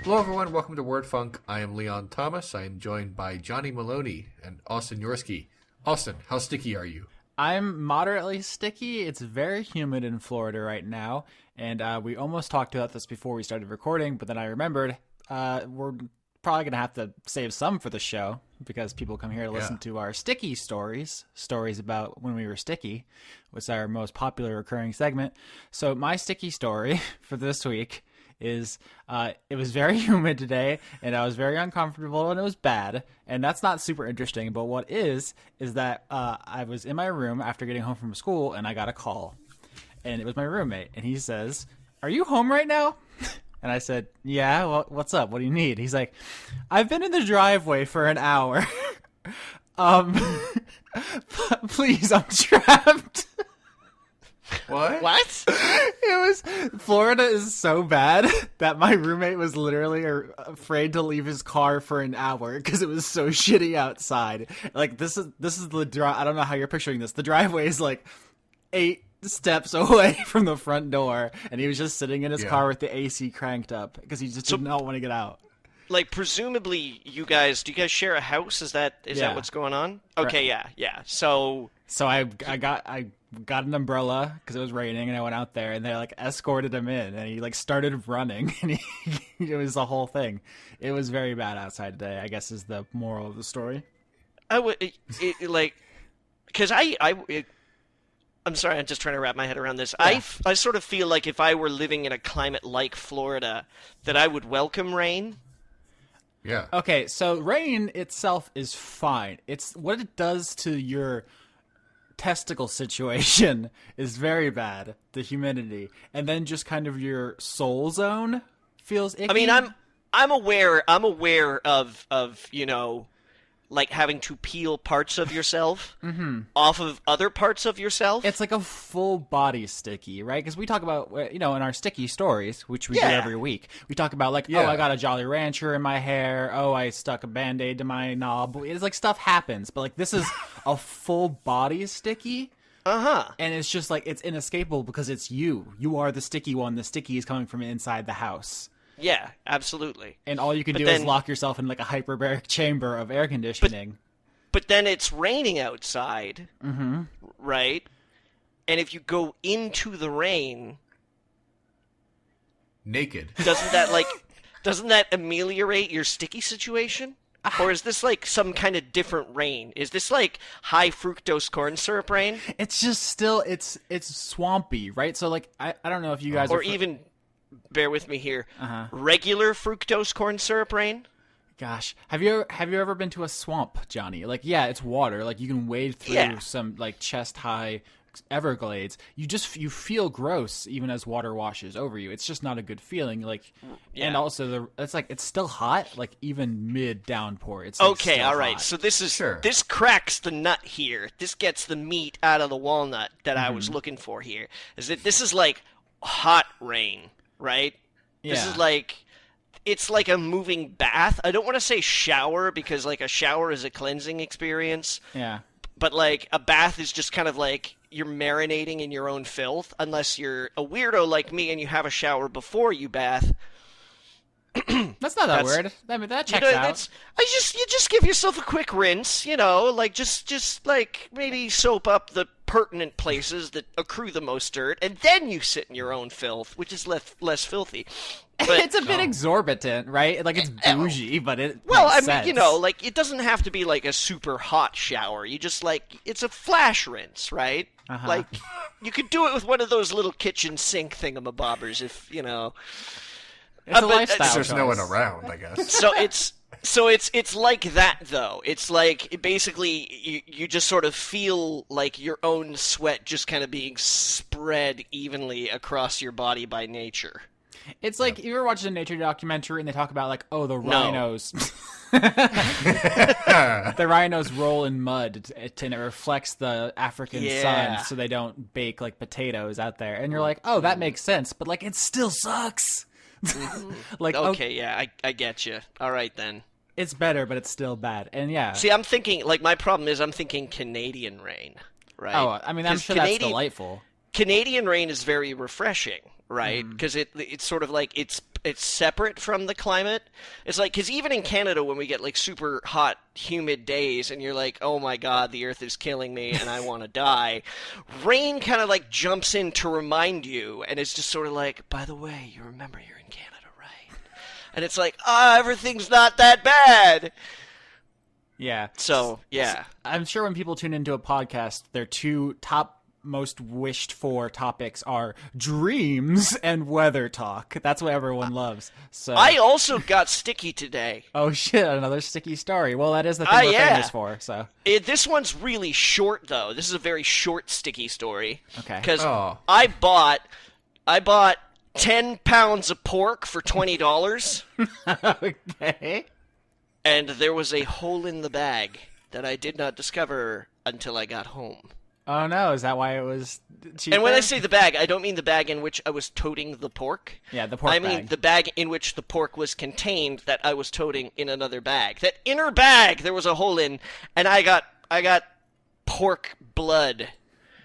Hello, everyone. Welcome to Word Funk. I am Leon Thomas. I am joined by Johnny Maloney and Austin Yorsky. Austin, how sticky are you? I'm moderately sticky. It's very humid in Florida right now, and we almost talked about this before we started recording, but then I remembered we're probably going to have to save some for the show because people come here to listen to our sticky stories about when we were sticky, which is our most popular recurring segment. So my sticky story for this week is it was very humid today, and I was very uncomfortable, and it was bad, and that's not super interesting. But what is that I was in my room after getting home from school, and I got a call, and it was my roommate, and he says, "Are you home right now?" And I said, "Yeah, well, what's up? What do you need?" He's like, "I've been in the driveway for an hour. Please, I'm trapped." What? Florida is so bad that my roommate was literally afraid to leave his car for an hour because it was so shitty outside. Like, this is the drive. I don't know how you're picturing this. The driveway is like 8 steps away from the front door, and he was just sitting in his car with the AC cranked up because he just did not want to get out. Like, presumably, do you guys share a house? Is that what's going on? Okay, right. yeah. So I got an umbrella because it was raining, and I went out there, and they like escorted him in, and he like started running, and it was the whole thing. It was very bad outside today, I guess, is the moral of the story. I'm sorry, I'm just trying to wrap my head around this. Yeah. I sort of feel like if I were living in a climate like Florida, that I would welcome rain. Yeah. Okay, so rain itself is fine. It's what it does to your testicle situation is very bad, the humidity. And then just kind of your soul zone feels icky. I mean, I'm aware of like having to peel parts of yourself off of other parts of yourself. It's like a full body sticky, right? Because we talk about, in our sticky stories, which we do every week, we talk about like, oh, I got a Jolly Rancher in my hair. Oh, I stuck a Band-Aid to my knob. It's like stuff happens, but like this is a full body sticky. And it's just like, it's inescapable because it's you. You are the sticky one. The sticky is coming from inside the house. Yeah, absolutely. And all you can do is lock yourself in like a hyperbaric chamber of air conditioning. But then it's raining outside, right? And if you go into the rain... naked. Doesn't that ameliorate your sticky situation? Or is this like some kind of different rain? Is this like high fructose corn syrup rain? It's just still, it's swampy, right? So like, I don't know if you guys or even... Bear with me here. Regular fructose corn syrup rain? Gosh, have you ever been to a swamp, Johnny? Like, yeah, it's water. Like, you can wade through some like chest high Everglades. You feel gross even as water washes over you. It's just not a good feeling. Like, and also it's still hot. Like even mid downpour, it's like okay. All right, hot. So this cracks the nut here. This gets the meat out of the walnut that I was looking for here. Is that this is like hot rain. Right? Yeah. This is like, it's like a moving bath. I don't want to say shower because like a shower is a cleansing experience. Yeah. But like a bath is just kind of like you're marinating in your own filth unless you're a weirdo like me and you have a shower before you bath. That's not that weird. I mean, that checks out. You just give yourself a quick rinse, like just like maybe soap up the pertinent places that accrue the most dirt, and then you sit in your own filth, which is less filthy. But, it's a bit exorbitant, right? Like it's bougie, but it makes sense. Like it doesn't have to be like a super hot shower. You just like it's a flash rinse, right? Like you could do it with one of those little kitchen sink thingamabobbers if It's a lifestyle. There's no one around, I guess. So it's like that though. It's like basically you just sort of feel like your own sweat just kind of being spread evenly across your body by nature. It's like you ever watch a nature documentary and they talk about like, oh, the rhinos. The rhinos roll in mud and it reflects the African sun so they don't bake like potatoes out there. And you're like, oh, that makes sense. But like, it still sucks. Like okay, I get you. All right then. It's better, but it's still bad. And yeah. See, I'm thinking like my problem is I'm thinking Canadian rain, right? Oh, I mean, I'm sure that's delightful. Canadian rain is very refreshing, right? Because it's sort of like it's separate from the climate. It's like, because even in Canada, when we get like super hot, humid days, and you're like, oh my god, the Earth is killing me, and I want to die, rain kind of like jumps in to remind you, and it's just sort of like, by the way, you remember you're in Canada, right? And it's like, everything's not that bad. Yeah. So, yeah. I'm sure when people tune into a podcast, their two top most wished for topics are dreams and weather talk. That's what everyone loves. So I also got sticky today. Oh shit, another sticky story. Well, that is the thing we're famous for, so. This one's really short, though. This is a very short sticky story. Okay. Because I bought 10 pounds of pork for $20. Okay. And there was a hole in the bag that I did not discover until I got home. Oh no, is that why it was cheaper? And when I say the bag, I don't mean the bag in which I was toting the pork. Yeah, the pork bag. I mean the bag in which the pork was contained that I was toting in another bag. That inner bag there was a hole in, and I got pork blood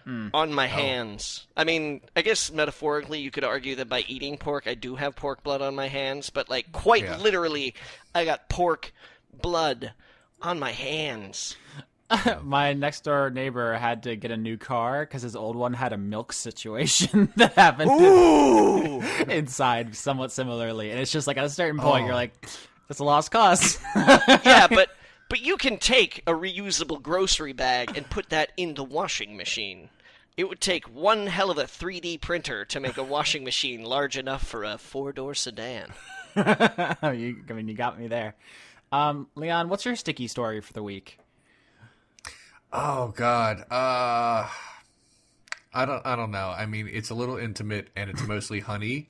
on my hands. I mean, I guess metaphorically you could argue that by eating pork I do have pork blood on my hands, but like quite literally I got pork blood on my hands. My next door neighbor had to get a new car because his old one had a milk situation that happened inside somewhat similarly. And it's just like at a certain point, you're like, it's a lost cause. Yeah, but you can take a reusable grocery bag and put that in the washing machine. It would take one hell of a 3D printer to make a washing machine large enough for a 4-door sedan. You got me there. Leon, what's your sticky story for the week? Oh God, I don't know. I mean, it's a little intimate, and it's mostly honey.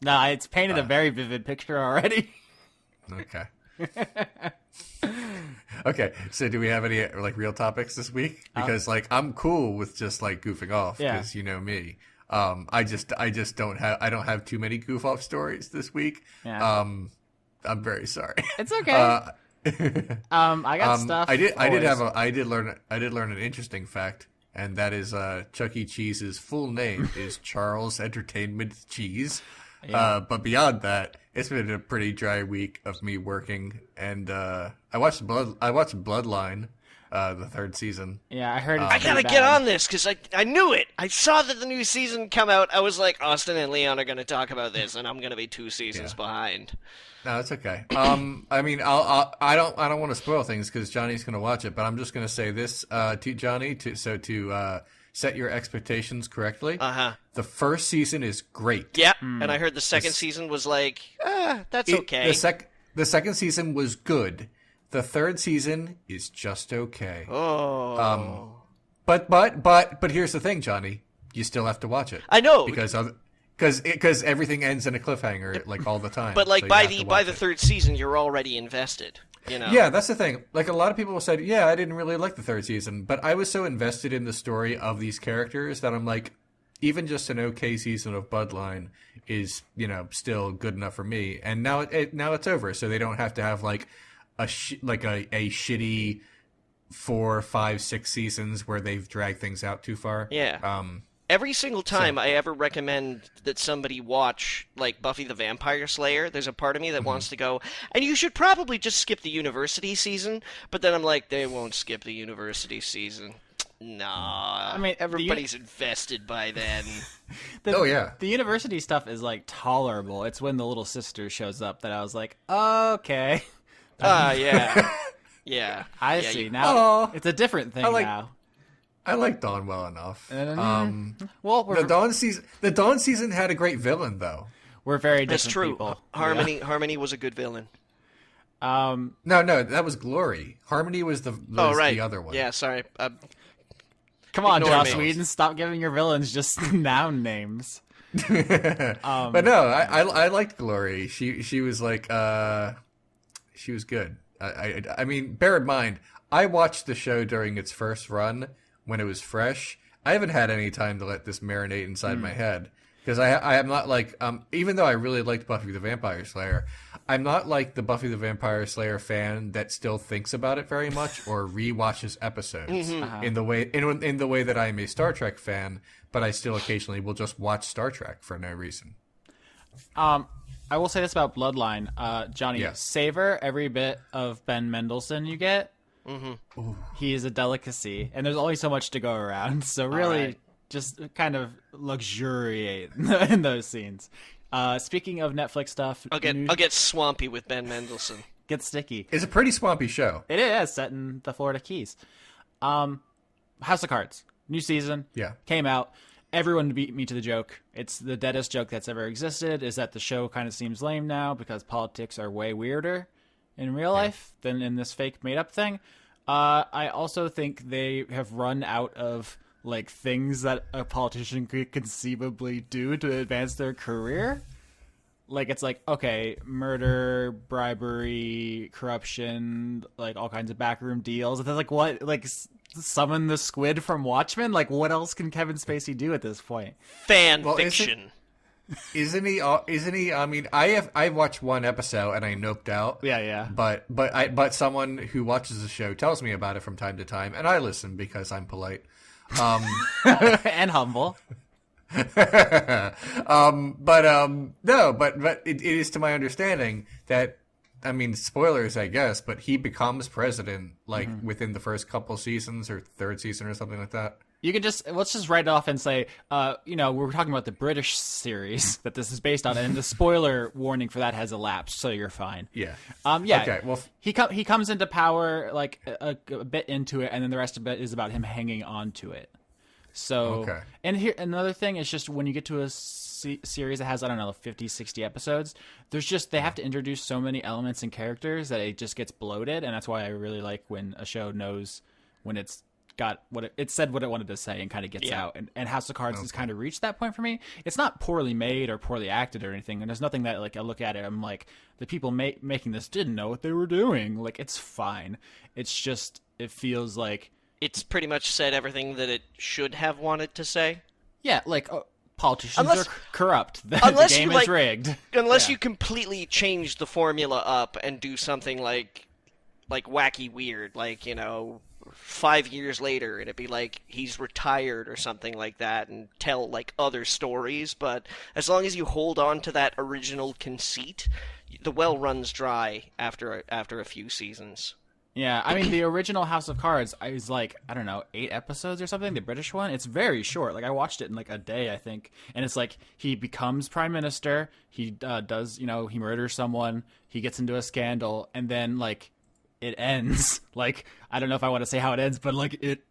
No, it's painted a very vivid picture already. Okay. Okay. So, do we have any like real topics this week? Because like I'm cool with just like goofing off, because you know me. I don't have too many goof off stories this week. Yeah. I'm very sorry. It's okay. I got stuff. I did learn an interesting fact, and that is Chuck E. Cheese's full name is Charles Entertainment Cheese. Yeah. But beyond that, it's been a pretty dry week of me working, and I watched Bloodline, the third season. Yeah, I heard. I gotta get on this because I knew it. I saw that the new season come out. I was like, Austin and Leon are gonna talk about this, and I'm gonna be 2 seasons behind. No, it's okay. I mean, I don't want to spoil things because Johnny's gonna watch it, but I'm just gonna say this to Johnny to set your expectations correctly. The first season is great. Yep, and I heard the second season was like, that's okay. The second season was good. The third season is just okay. Oh. But here's the thing, Johnny. You still have to watch it. I know because everything ends in a cliffhanger like all the time. But like so by the third season, you're already invested. You know? Yeah, that's the thing. Like a lot of people said, yeah, I didn't really like the third season, but I was so invested in the story of these characters that I'm like, even just an okay season of Bloodline is, still good enough for me. And now it's over, so they don't have to have like a shitty 4, 5, 6 seasons where they've dragged things out too far. Yeah. Every single time I ever recommend that somebody watch, like, Buffy the Vampire Slayer, there's a part of me that wants to go, and you should probably just skip the university season, but then I'm like, they won't skip the university season. Nah. I mean, everybody's invested by then. The university stuff is, like, tolerable. It's when the little sister shows up that I was like, okay. Yeah. Yeah. I see. Now, it's a different thing now. I like Dawn well enough. Well, the Dawn season had a great villain, though. We're very different That's true. people. Harmony was a good villain. No, that was Glory. Harmony was the other one. Yeah, sorry. Come on, Joss Whedon, stop giving your villains just noun names. But no, I liked Glory. She was like she was good. I mean, bear in mind, I watched the show during its first run when it was fresh. I haven't had any time to let this marinate inside my head because I am not like even though I really liked Buffy the Vampire Slayer, I'm not like the Buffy the Vampire Slayer fan that still thinks about it very much or rewatches episodes in the way that I am a Star Trek fan, but I still occasionally will just watch Star Trek for no reason. I will say this about Bloodline, Johnny. Savor every bit of Ben Mendelsohn you get. He is a delicacy, and there's only so much to go around. So really, just kind of luxuriate in those scenes. Speaking of Netflix stuff, I'll get swampy with Ben Mendelsohn. Get sticky. It's a pretty swampy show. It is set in the Florida Keys. House of Cards, new season. Came out. Everyone beat me to the joke. It's the deadest joke that's ever existed. Is that the show kind of seems lame now because politics are way weirder in real life than in this fake made up thing. I also think they have run out of like things that a politician could conceivably do to advance their career. Like, it's like, okay, murder, bribery, corruption, like all kinds of backroom deals. And then like, what, like summon the squid from Watchmen? Like, what else can Kevin Spacey do at this point? Fan fiction. Isn't he? I mean, I watched one episode and I noped out. Yeah. But someone who watches the show tells me about it from time to time, and I listen because I'm polite. And humble. But it is to my understanding that, I mean, spoilers, I guess, but he becomes president like within the first couple seasons or third season or something like that. You can let's just write it off and say, we're talking about the British series that this is based on, and the spoiler warning for that has elapsed, so you're fine. Yeah. Okay. Well, he comes into power like a bit into it, and then the rest of it is about him hanging on to it. So, and here another thing is just when you get to a series that has, I don't know, 50, 60 episodes, they have to introduce so many elements and characters that it just gets bloated, and that's why I really like when a show knows when it's got what it said what it wanted to say and kind of gets out. And House of Cards has kind of reached that point for me. It's not poorly made or poorly acted or anything, and there's nothing that like I look at it, I'm like, the people making this didn't know what they were doing. Like, it's fine. It's just, it feels like it's pretty much said everything that it should have wanted to say. Yeah, like politicians are corrupt. The game is rigged. Unless you completely change the formula up and do something like wacky weird, like, 5 years later, it'd be like he's retired or something like that, and tell like other stories. But as long as you hold on to that original conceit, the well runs dry after a few seasons. Yeah, I mean, the original House of Cards is like, I don't know, 8 episodes or something, the British one. It's very short. Like, I watched it in like a day, I think. And it's like, he becomes prime minister, he does, he murders someone, he gets into a scandal, and then like, it ends. Like, I don't know if I want to say how it ends, but like, it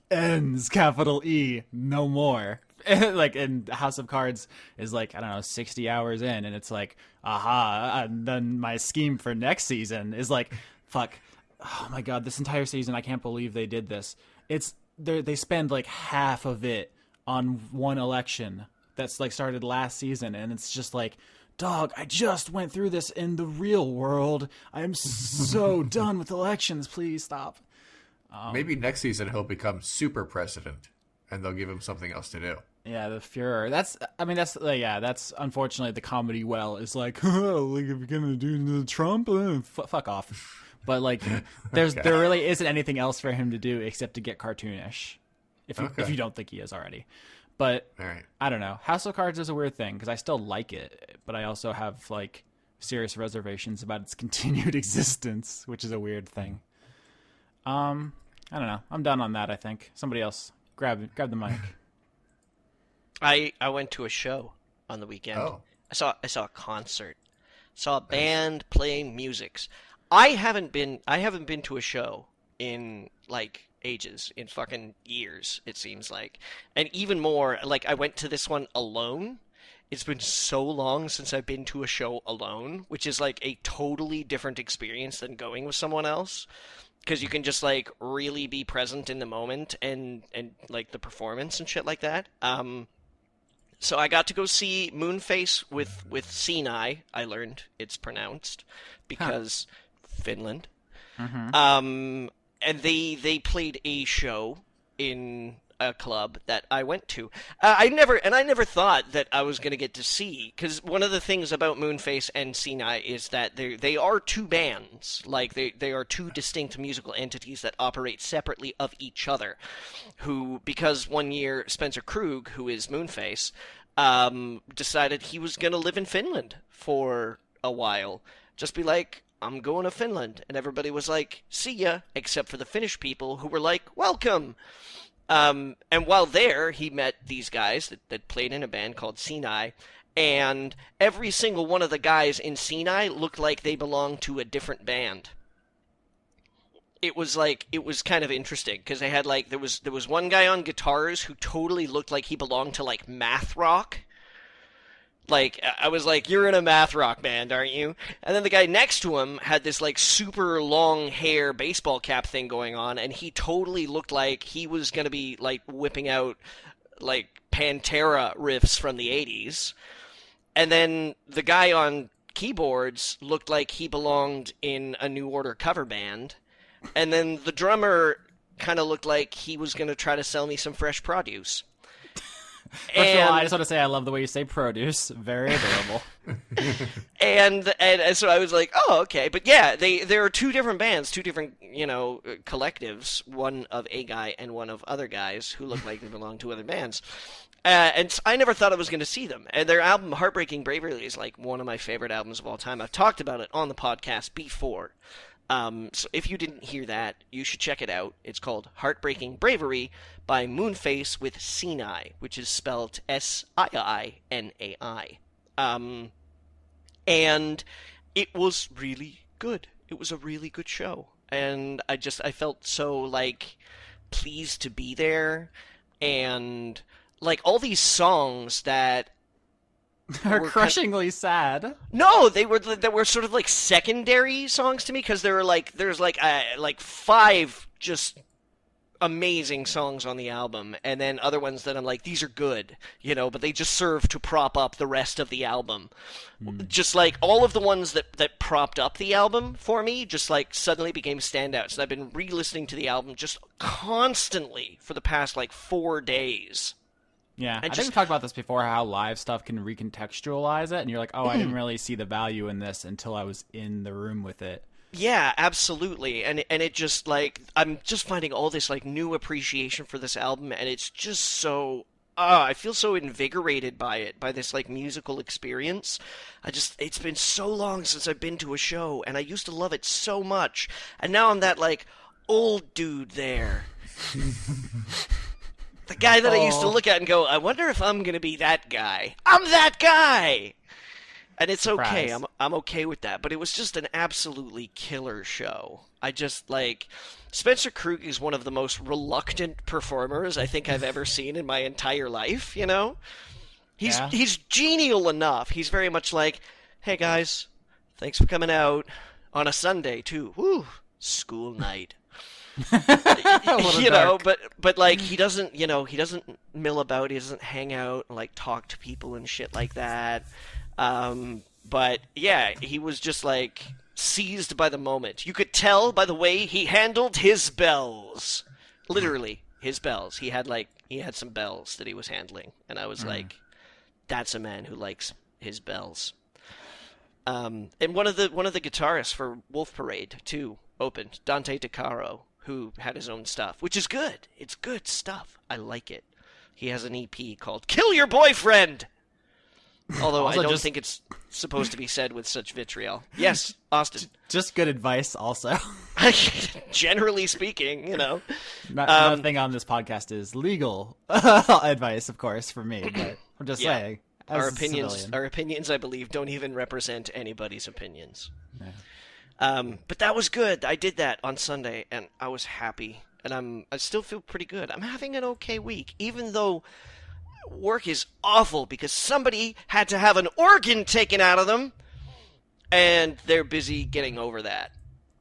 ends, capital E, no more. Like, in House of Cards is like, I don't know, 60 hours in, and it's like, aha, and then my scheme for next season is like, fuck, oh my god, this entire season, I can't believe they did this. They spend like half of it on one election that's like started last season, and it's just like, dog, I just went through this in the real world. I am so done with elections. Please stop. Maybe next season he'll become super president, and they'll give him something else to do. Yeah, the Fuhrer. That's unfortunately the comedy well is like, oh, like if you're gonna do Trump, fuck off. But like, there really isn't anything else for him to do except to get cartoonish, if you don't think he is already. But I don't know. House of Cards is a weird thing because I still like it, but I also have like serious reservations about its continued existence, which is a weird thing. I don't know. I'm done on that. I think somebody else grab the mic. I went to a show on the weekend. Oh. I saw a concert. Saw a band playing music. I haven't been to a show in like ages, in fucking years, it seems like. And even more, like, I went to this one alone. It's been so long since I've been to a show alone, which is like a totally different experience than going with someone else, because you can just like really be present in the moment and like the performance and shit like that. So I got to go see Moonface with Sinai. I learned it's pronounced because Finland. Mm-hmm. And they played a show in a club that I went to. I never thought that I was going to get to see, because one of the things about Moonface and Sinai is that they are two bands. Like, they are two distinct musical entities that operate separately of each other. Who, because one year Spencer Krug, who is Moonface, decided he was going to live in Finland for a while. Just be like, I'm going to Finland. And everybody was like, see ya, except for the Finnish people who were like, welcome. And while there, he met these guys that played in a band called Sinai. And every single one of the guys in Sinai looked like they belonged to a different band. It was kind of interesting, because they had, like, there was one guy on guitars who totally looked like he belonged to, like, math rock. Like, I was like, you're in a math rock band, aren't you? And then the guy next to him had this, like, super long hair baseball cap thing going on, and he totally looked like he was going to be, like, whipping out, like, Pantera riffs from the 80s. And then the guy on keyboards looked like he belonged in a New Order cover band. And then the drummer kind of looked like he was going to try to sell me some fresh produce. First of all, I just want to say I love the way you say produce. Very adorable. and so I was like, oh, okay. But yeah, there are two different bands, two different, collectives, one of a guy and one of other guys who look like they belong to other bands. And I never thought I was going to see them. And their album, Heartbreaking Bravery, is like one of my favorite albums of all time. I've talked about it on the podcast before. So if you didn't hear that, you should check it out. It's called Heartbreaking Bravery by Moonface with Sinai, which is spelled Siinai. And it was really good. It was a really good show. And I felt so, like, pleased to be there. And, like, all these songs that are crushingly sad. No, they were sort of like secondary songs to me, because there's like 5 just amazing songs on the album, and then other ones that I'm like, these are good, but they just serve to prop up the rest of the album. Just like all of the ones that propped up the album for me just like suddenly became standouts. And I've been re-listening to the album just constantly for the past like 4 days. Yeah, I think we talked about this before, how live stuff can recontextualize it, and you're like, oh, I didn't really see the value in this until I was in the room with it. Yeah, absolutely, and it just, like, I'm just finding all this, like, new appreciation for this album, and it's just so, I feel so invigorated by it, by this, like, musical experience. It's been so long since I've been to a show, and I used to love it so much, and now I'm that, like, old dude there. The guy that I used to look at and go, I wonder if I'm going to be that guy. I'm that guy! And it's okay. Surprise. I'm okay with that. But it was just an absolutely killer show. I just, like... Spencer Krug is one of the most reluctant performers I think I've ever seen in my entire life, He's genial enough. He's very much like, hey, guys, thanks for coming out. On a Sunday, too. Woo! School night. But like he doesn't mill about, he doesn't hang out and like talk to people and shit like that. But yeah, he was just like seized by the moment. You could tell by the way he handled his bells. Literally, his bells. He had some bells that he was handling, and I was like, that's a man who likes his bells. And one of the guitarists for Wolf Parade too opened, Dante DeCaro, who had his own stuff, which is good. It's good stuff. I like it. He has an EP called Kill Your Boyfriend! Although I don't think it's supposed to be said with such vitriol. Yes, Austin. Just good advice, also. Generally speaking, Nothing on this podcast is legal advice, of course, for me, but I'm just saying. Our opinions, I believe, don't even represent anybody's opinions. Yeah. But that was good. I did that on Sunday, and I was happy. And I still feel pretty good. I'm having an okay week, even though work is awful because somebody had to have an organ taken out of them, and they're busy getting over that.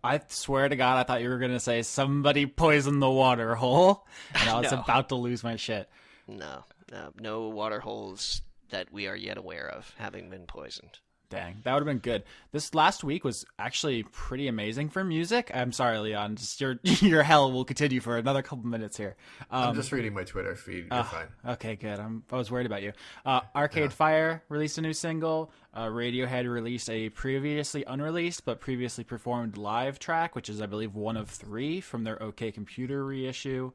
I swear to God, I thought you were going to say somebody poisoned the water hole, and I was about to lose my shit. No water holes that we are yet aware of having been poisoned. Dang, that would have been good. This last week was actually pretty amazing for music. I'm sorry, Leon. Just your hell will continue for another couple minutes here. I'm just reading my Twitter feed. You're fine. Okay, good. I was worried about you. Arcade Fire released a new single. Radiohead released a previously unreleased but previously performed live track, which is, I believe, one of 3 from their OK Computer reissue.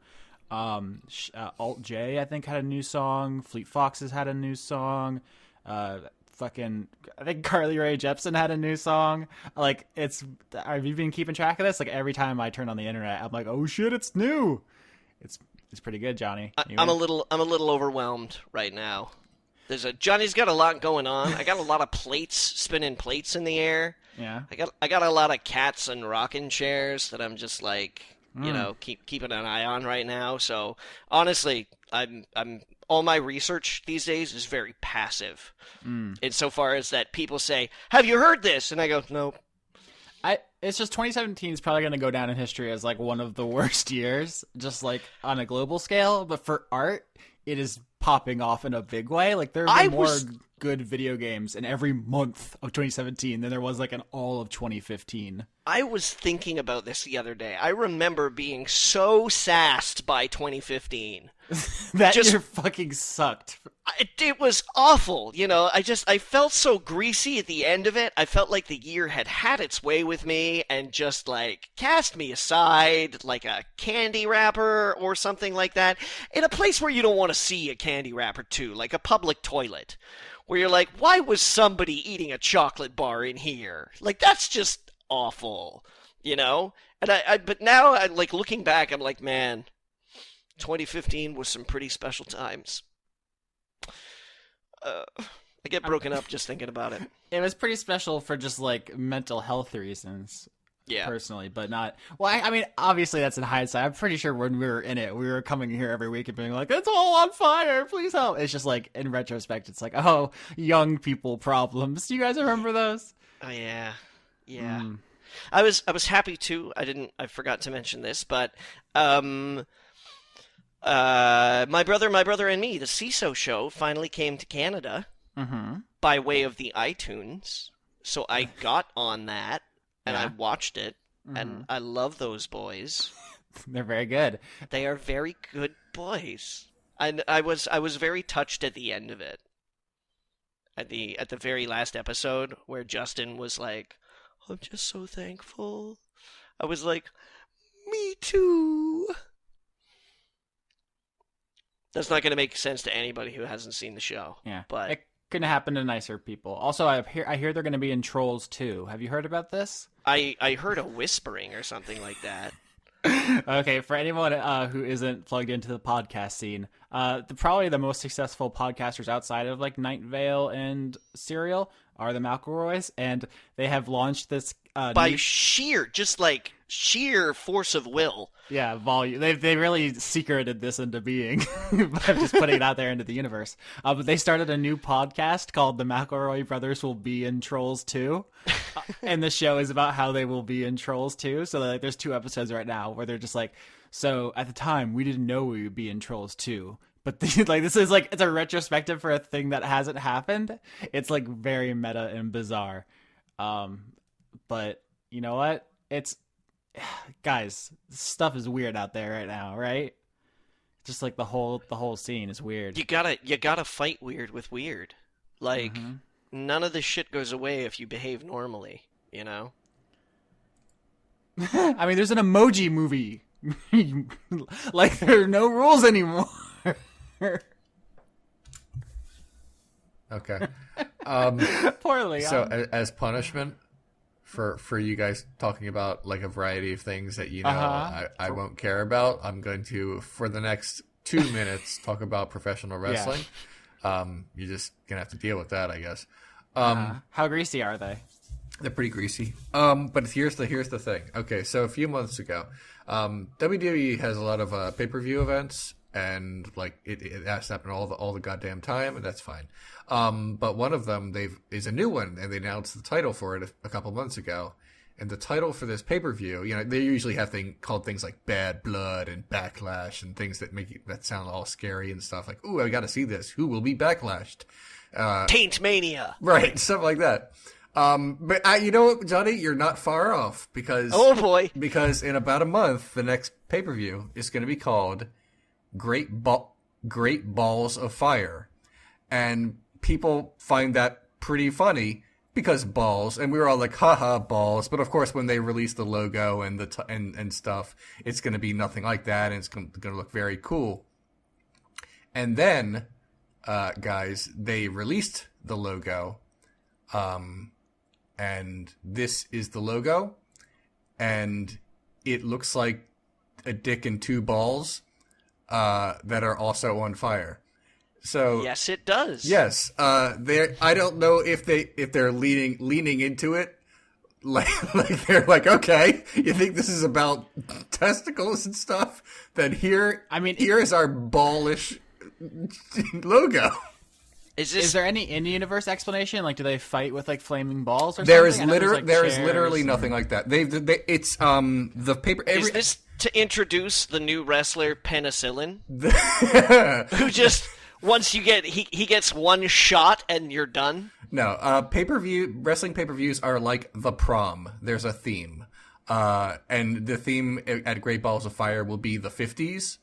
Alt J, I think, had a new song. Fleet Foxes had a new song. I think Carly Rae Jepsen had a new song. Like, have you been keeping track of this? Like, every time I turn on the internet, I'm like, oh shit, it's new. It's pretty good, Johnny. I'm a little overwhelmed right now. Johnny's got a lot going on. I got a lot of spinning plates in the air. Yeah. I got a lot of cats and rocking chairs that I'm just like, keeping an eye on right now. So honestly, I'm all my research these days is very passive. Insofar as that people say, "Have you heard this?" and I go, "Nope." It's just 2017 is probably going to go down in history as like one of the worst years, just like on a global scale. But for art, it is popping off in a big way. Like there are more good video games in every month of 2017 than there was like in all of 2015. I was thinking about this the other day. I remember being so sassed by 2015. That year fucking sucked. It was awful. I felt so greasy at the end of it. I felt like the year had its way with me and just like cast me aside like a candy wrapper or something like that, in a place where you don't want to see a candy wrapper too, like a public toilet, where you're like, why was somebody eating a chocolate bar in here? Like, that's just awful, And but now, like looking back, I'm like, man, 2015 was some pretty special times. I get broken up just thinking about it. It was pretty special for just like mental health reasons. Yeah. Personally, but not. Well, I mean, obviously that's in hindsight. I'm pretty sure when we were in it, we were coming here every week and being like, "It's all on fire! Please help!" It's just like in retrospect, it's like, oh, young people problems. Do you guys remember those? Oh yeah. I was happy too. I forgot to mention this, but my brother and me, the CISO show, finally came to Canada by way of the iTunes. So I got on that and I watched it, and I love those boys. They're very good. They are very good boys. And I was very touched at the end of it. At the very last episode where Justin was like, "I'm just so thankful." I was like, "Me too." That's not going to make sense to anybody who hasn't seen the show. Yeah, but it couldn't happen to nicer people. Also, I hear they're going to be in Trolls 2. Have you heard about this? I heard a whispering or something like that. Okay, for anyone who isn't plugged into the podcast scene, probably the most successful podcasters outside of like Night Vale and Serial are the McElroys, and they have launched this by sheer force of will. Yeah, volume. They really secreted this into being by just putting it out there into the universe. But they started a new podcast called The McElroy Brothers Will Be in Trolls 2. And the show is about how they will be in Trolls 2. So like, there's 2 episodes right now where they're just like, so at the time we didn't know we would be in Trolls 2. But this is like, it's a retrospective for a thing that hasn't happened. It's like very meta and bizarre. But you know what? Guys, stuff is weird out there right now, right? Just like the whole scene is weird. You gotta fight weird with weird. Like none of this shit goes away if you behave normally, I mean, there's an emoji movie. Like there are no rules anymore. Okay. Poorly. So as punishment for you guys talking about like a variety of things that I won't care about, I'm going to, for the next 2 minutes, talk about professional wrestling. Yeah. You're just gonna have to deal with that, I guess. How greasy are they? They're pretty greasy. But here's the thing. Okay, so a few months ago, WWE has a lot of pay-per-view events, and like it has to happen all the goddamn time, and that's fine. But one of them is a new one, and they announced the title for it a couple months ago, And the title for this pay-per-view, you know, they usually have called things like Bad Blood and Backlash and things that sound all scary and stuff. Like, ooh, I got to see this. Who will be backlashed? Taint Mania. Right, stuff like that. But you know what, Johnny? You're not far off because Oh boy, because in about a month, the next pay-per-view is going to be called Great Balls of Fire, and people find that pretty funny. Because balls, and we were all like, haha, balls. But of course, when they release the logo and and stuff, it's going to be nothing like that, and it's going to look very cool. And then, guys, they released the logo, and this is the logo, and it looks like a dick and two balls that are also on fire. So yes, it does. Yes, I don't know if they're leaning into it, like they're like, okay, you think this is about testicles and stuff? Then here is our ballish logo. Is there any in-universe explanation? Like, do they fight with like flaming balls or there something? There is literally nothing like that. It's the paper. Is this to introduce the new wrestler Penicillin, who just. Once you get, he gets one shot and you're done? No, wrestling pay-per-views are like the prom. There's a theme. And the theme at Great Balls of Fire will be the 50s.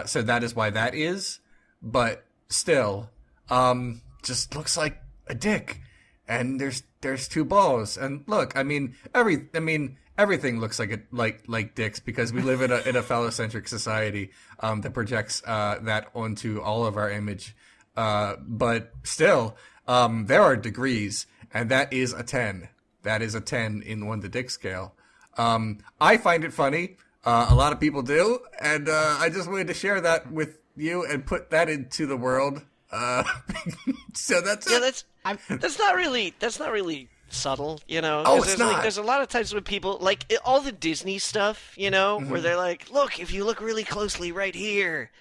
So that is why that is. But still, just looks like a dick. And there's two balls. And look, everything looks like dicks because we live in a phallocentric society that projects that onto all of our image. But still, there are degrees, and that is a 10. That is a 10 in 1 to dick scale. I find it funny. A lot of people do, and I just wanted to share that with you and put that into the world. So that's it. That's not really subtle, you know. Oh, it's not. There's a lot of times when people all the Disney stuff, you know, where they're like, "Look, if you look really closely right here,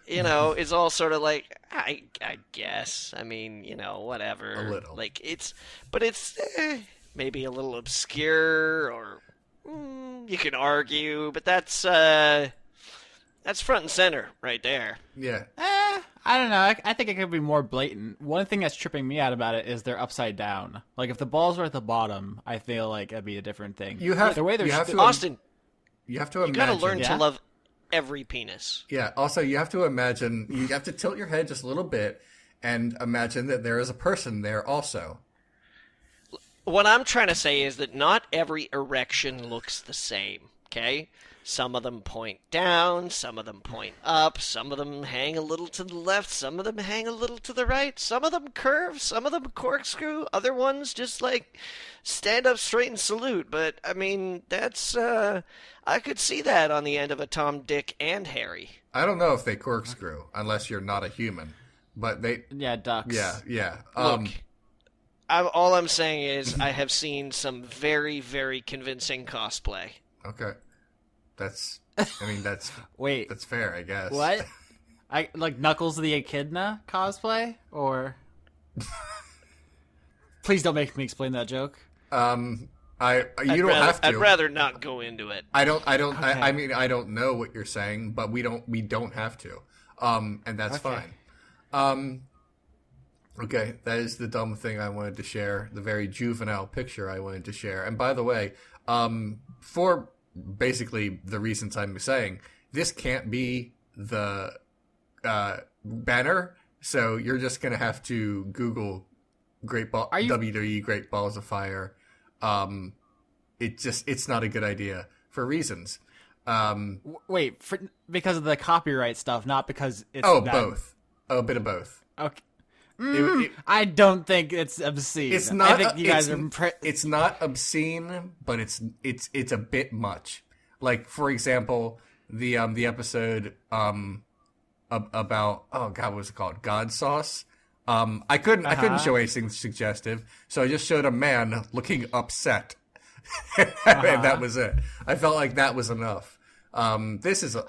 you know," it's all sort of like, I guess. I mean, you know, whatever. A little. Like it's maybe a little obscure, or you can argue, but that's front and center right there. Yeah. I don't know. I think it could be more blatant. One thing that's tripping me out about it is they're upside down. Like, if the balls were at the bottom, I feel like that'd be a different thing. Austin, you have to imagine. You gotta learn to love every penis. Yeah. Also, you have to imagine. You have to tilt your head just a little bit and imagine that there is a person there also. What I'm trying to say is that not every erection looks the same. Okay. Some of them point down, some of them point up, some of them hang a little to the left, some of them hang a little to the right, some of them curve, some of them corkscrew, other ones just like stand up straight and salute. But I mean, that's I could see that on the end of a Tom, Dick, and Harry. I don't know if they corkscrew unless you're not a human, but they ducks. Yeah. Look, all I'm saying is I have seen some very, very convincing cosplay. Okay. That's Wait. That's fair, I guess. What? Like Knuckles the Echidna cosplay, or please don't make me explain that joke. Don't have to. I'd rather not go into it. I don't. Okay. I don't know what you're saying, but we don't have to. And that's fine. Okay, that is the dumb thing I wanted to share. The very juvenile picture I wanted to share. And by the way, for basically the reasons I'm saying, this can't be the banner, so you're just gonna have to Google WWE Great Balls of Fire. It's not a good idea for reasons. Wait, because of the copyright stuff, not because it's both. A bit of both. Okay. I don't think it's obscene. It's not. I think you guys are. It's not obscene, but it's a bit much. Like, for example, the episode about what was it called? God Sauce. I couldn't show anything suggestive, so I just showed a man looking upset, and that was it. I felt like that was enough. This is a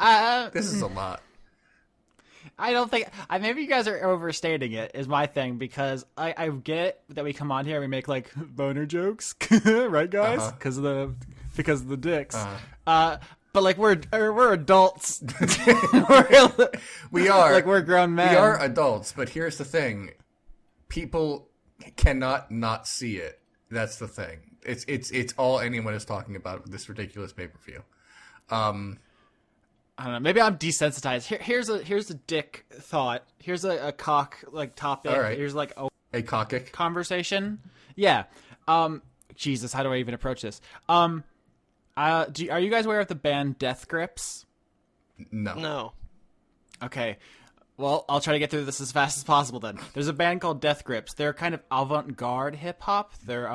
lot. I don't think maybe you guys are overstating it is my thing, because I get that we come on here and we make like boner jokes, right, guys? Because of the dicks. But like we're adults. We are. Like we're grown men. We are adults, but here's the thing: people cannot not see it. That's the thing. It's all anyone is talking about with this ridiculous pay-per-view. I don't know. Maybe I'm desensitized. Here's a dick thought. Here's a cock like topic. All right. Here's like a cockic conversation. Yeah. Jesus, how do I even approach this? Are you guys aware of the band Death Grips? No. Okay. Well, I'll try to get through this as fast as possible then. There's a band called Death Grips. They're kind of avant-garde hip-hop. They're,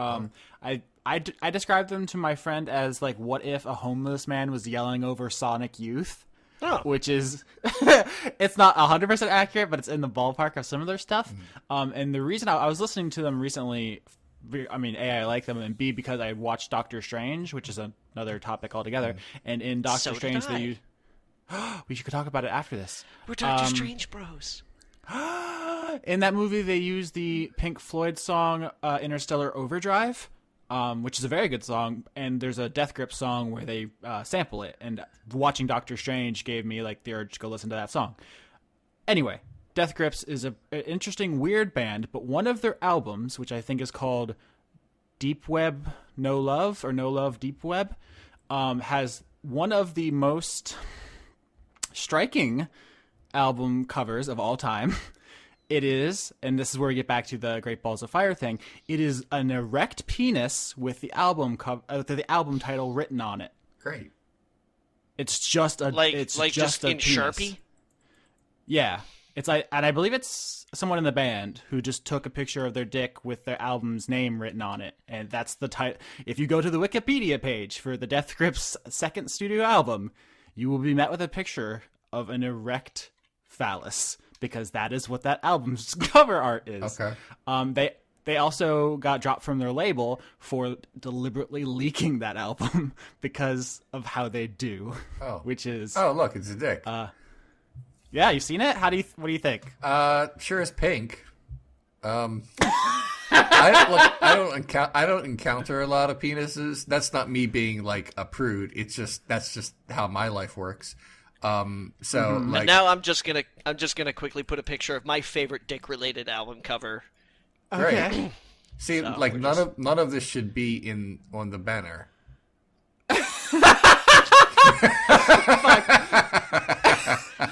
I described them to my friend as, like, what if a homeless man was yelling over Sonic Youth? Oh. Which is, it's not 100% accurate, but it's in the ballpark of some of their stuff. And the reason I was listening to them recently, I mean, A, I like them, and B, because I watched Doctor Strange, which is another topic altogether. And in Doctor Strange, they use... We should talk about it after this. We're Doctor Strange bros. In that movie, they use the Pink Floyd song Interstellar Overdrive, which is a very good song. And there's a Death Grip song where they sample it. And watching Doctor Strange gave me like the urge to go listen to that song. Anyway, Death Grips is an interesting, weird band. But one of their albums, which I think is called Deep Web No Love or No Love Deep Web, has one of the most striking album covers of all time. It is, and this is where we get back to the Great Balls of Fire thing, it is an erect penis with the album title written on it. Great. It's just a it's like just a in penis. Sharpie. Yeah, it's like, and I believe it's someone in the band who just took a picture of their dick with their album's name written on it, and that's the title. If you go to the Wikipedia page for the Death Grips' second studio album, you will be met with a picture of an erect phallus, because that is what that album's cover art is. Okay. They also got dropped from their label for deliberately leaking that album because of how they do. Oh. Which is... Oh, look, it's a dick. Yeah, you've seen it? What do you think? Sure is pink. I don't encounter a lot of penises. That's not me being like a prude. That's just how my life works. Like, and now I'm just gonna quickly put a picture of my favorite dick related album cover. Great. Okay. See, so, like none of this should be on the banner.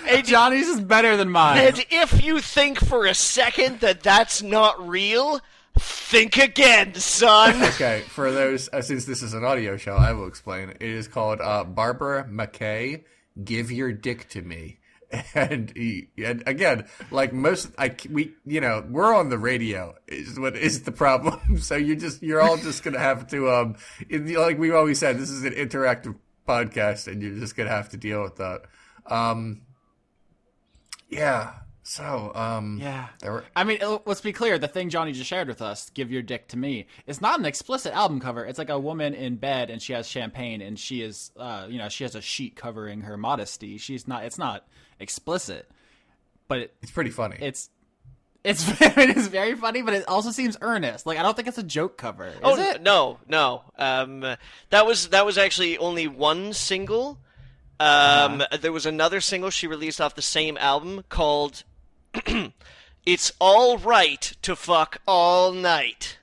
Hey, Johnny's is better than mine. And if you think for a second that that's not real, think again, son. Okay, for those, since this is an audio show, I will explain. It is called Barbara McKay, Give Your Dick to Me. And again, like we're on the radio is what is the problem. So you're all just gonna have to like we've always said, this is an interactive podcast, and you're just gonna have to deal with that. Yeah. So, yeah. I mean, let's be clear. The thing Johnny just shared with us, Give Your Dick to Me, it's not an explicit album cover. It's like a woman in bed and she has champagne and she is, she has a sheet covering her modesty. It's not explicit, but it's pretty funny. It is very funny, but it also seems earnest. Like, I don't think it's a joke cover. Is it? No. That was actually only one single. There was another single she released off the same album called It's All Right to Fuck All Night.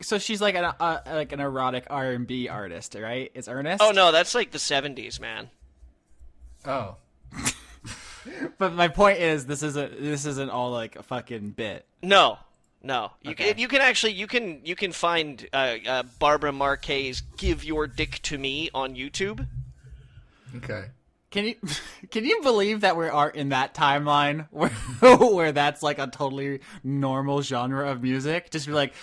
So she's like an erotic R&B artist, right? It's earnest? Oh, no, that's like the 70s, man. Oh. But my point is, this isn't all like a fucking bit. No. You can find Barbara Marquez's "Give Your Dick to Me" on YouTube. Okay. Can you believe that we are in that timeline where that's like a totally normal genre of music? Just be like,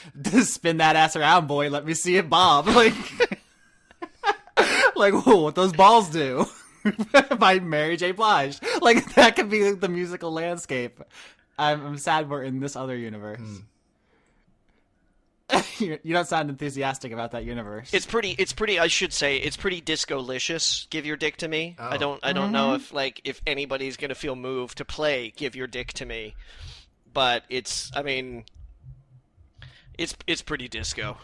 spin that ass around, boy. Let me see it bob. Like, whoa, what those balls do? By Mary J. Blige. Like, that could be the musical landscape. I'm sad we're in this other universe. You don't sound enthusiastic about that universe. It's pretty. I should say it's pretty disco-licious. Give your dick to me. Oh. I don't know if anybody's gonna feel moved to play "Give Your Dick to Me," but it's pretty disco.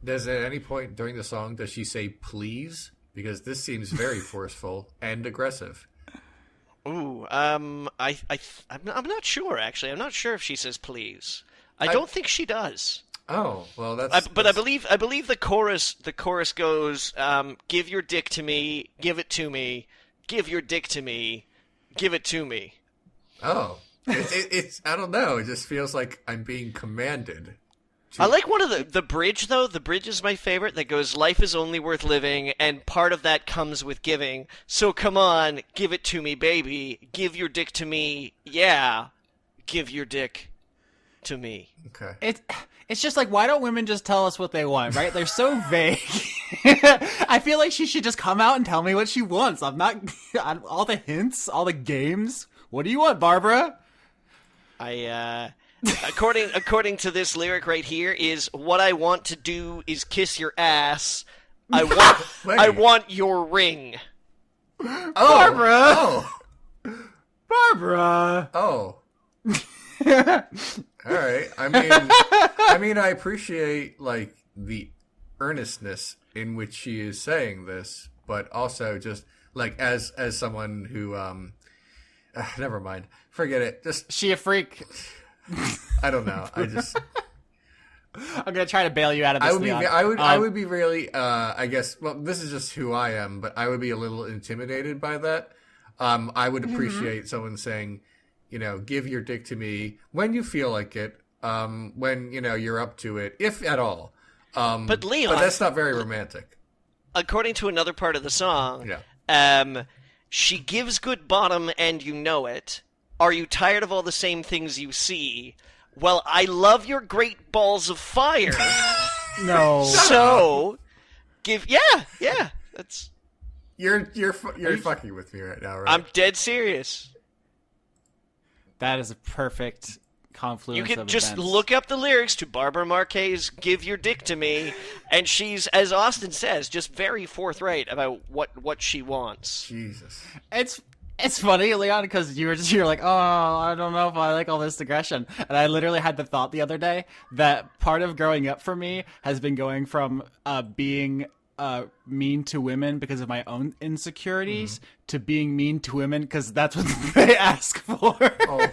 Does at any point during the song does she say please? Because this seems very forceful and aggressive. Ooh, I'm not sure actually. I'm not sure if she says please. I don't think she does. Oh, well, But I believe the chorus goes, "Give your dick to me, give it to me, give your dick to me, give it to me." Oh, it's I don't know. It just feels like I'm being commanded. I like one of the bridge though. The bridge is my favorite. That goes, "Life is only worth living, and part of that comes with giving. So come on, give it to me, baby. Give your dick to me, yeah. Give your dick to me." Okay. It's just like, why don't women just tell us what they want, right? They're so vague. I feel like she should just come out and tell me what she wants. I'm not all the hints, all the games. What do you want, Barbara? According to this lyric right here, is what I want to do is kiss your ass. I want your ring. Oh, Barbara. Oh. Barbara. Oh. All right. I mean, I appreciate like the earnestness in which she is saying this, but also just like as someone who never mind, forget it. Just She a freak. I don't know. I'm gonna try to bail you out of this. I would be really. I guess. Well, this is just who I am, but I would be a little intimidated by that. I would appreciate someone saying, give your dick to me when you feel like it, when, you're up to it, if at all. But Leon... But that's not very romantic. According to another part of the song, she gives good bottom and you know it. Are you tired of all the same things you see? Well, I love your great balls of fire. No. So, yeah, that's... You're fucking with me right now, right? I'm dead serious. That is a perfect confluence You can of just events. look up the lyrics to Barbara Marquez's "Give Your Dick to Me," and she's, as Austin says, just very forthright about what she wants. Jesus. It's funny, Leon, because you're like, oh, I don't know if I like all this aggression. And I literally had the thought the other day that part of growing up for me has been going from being mean to women because of my own insecurities to being mean to women because that's what they ask for. Oh.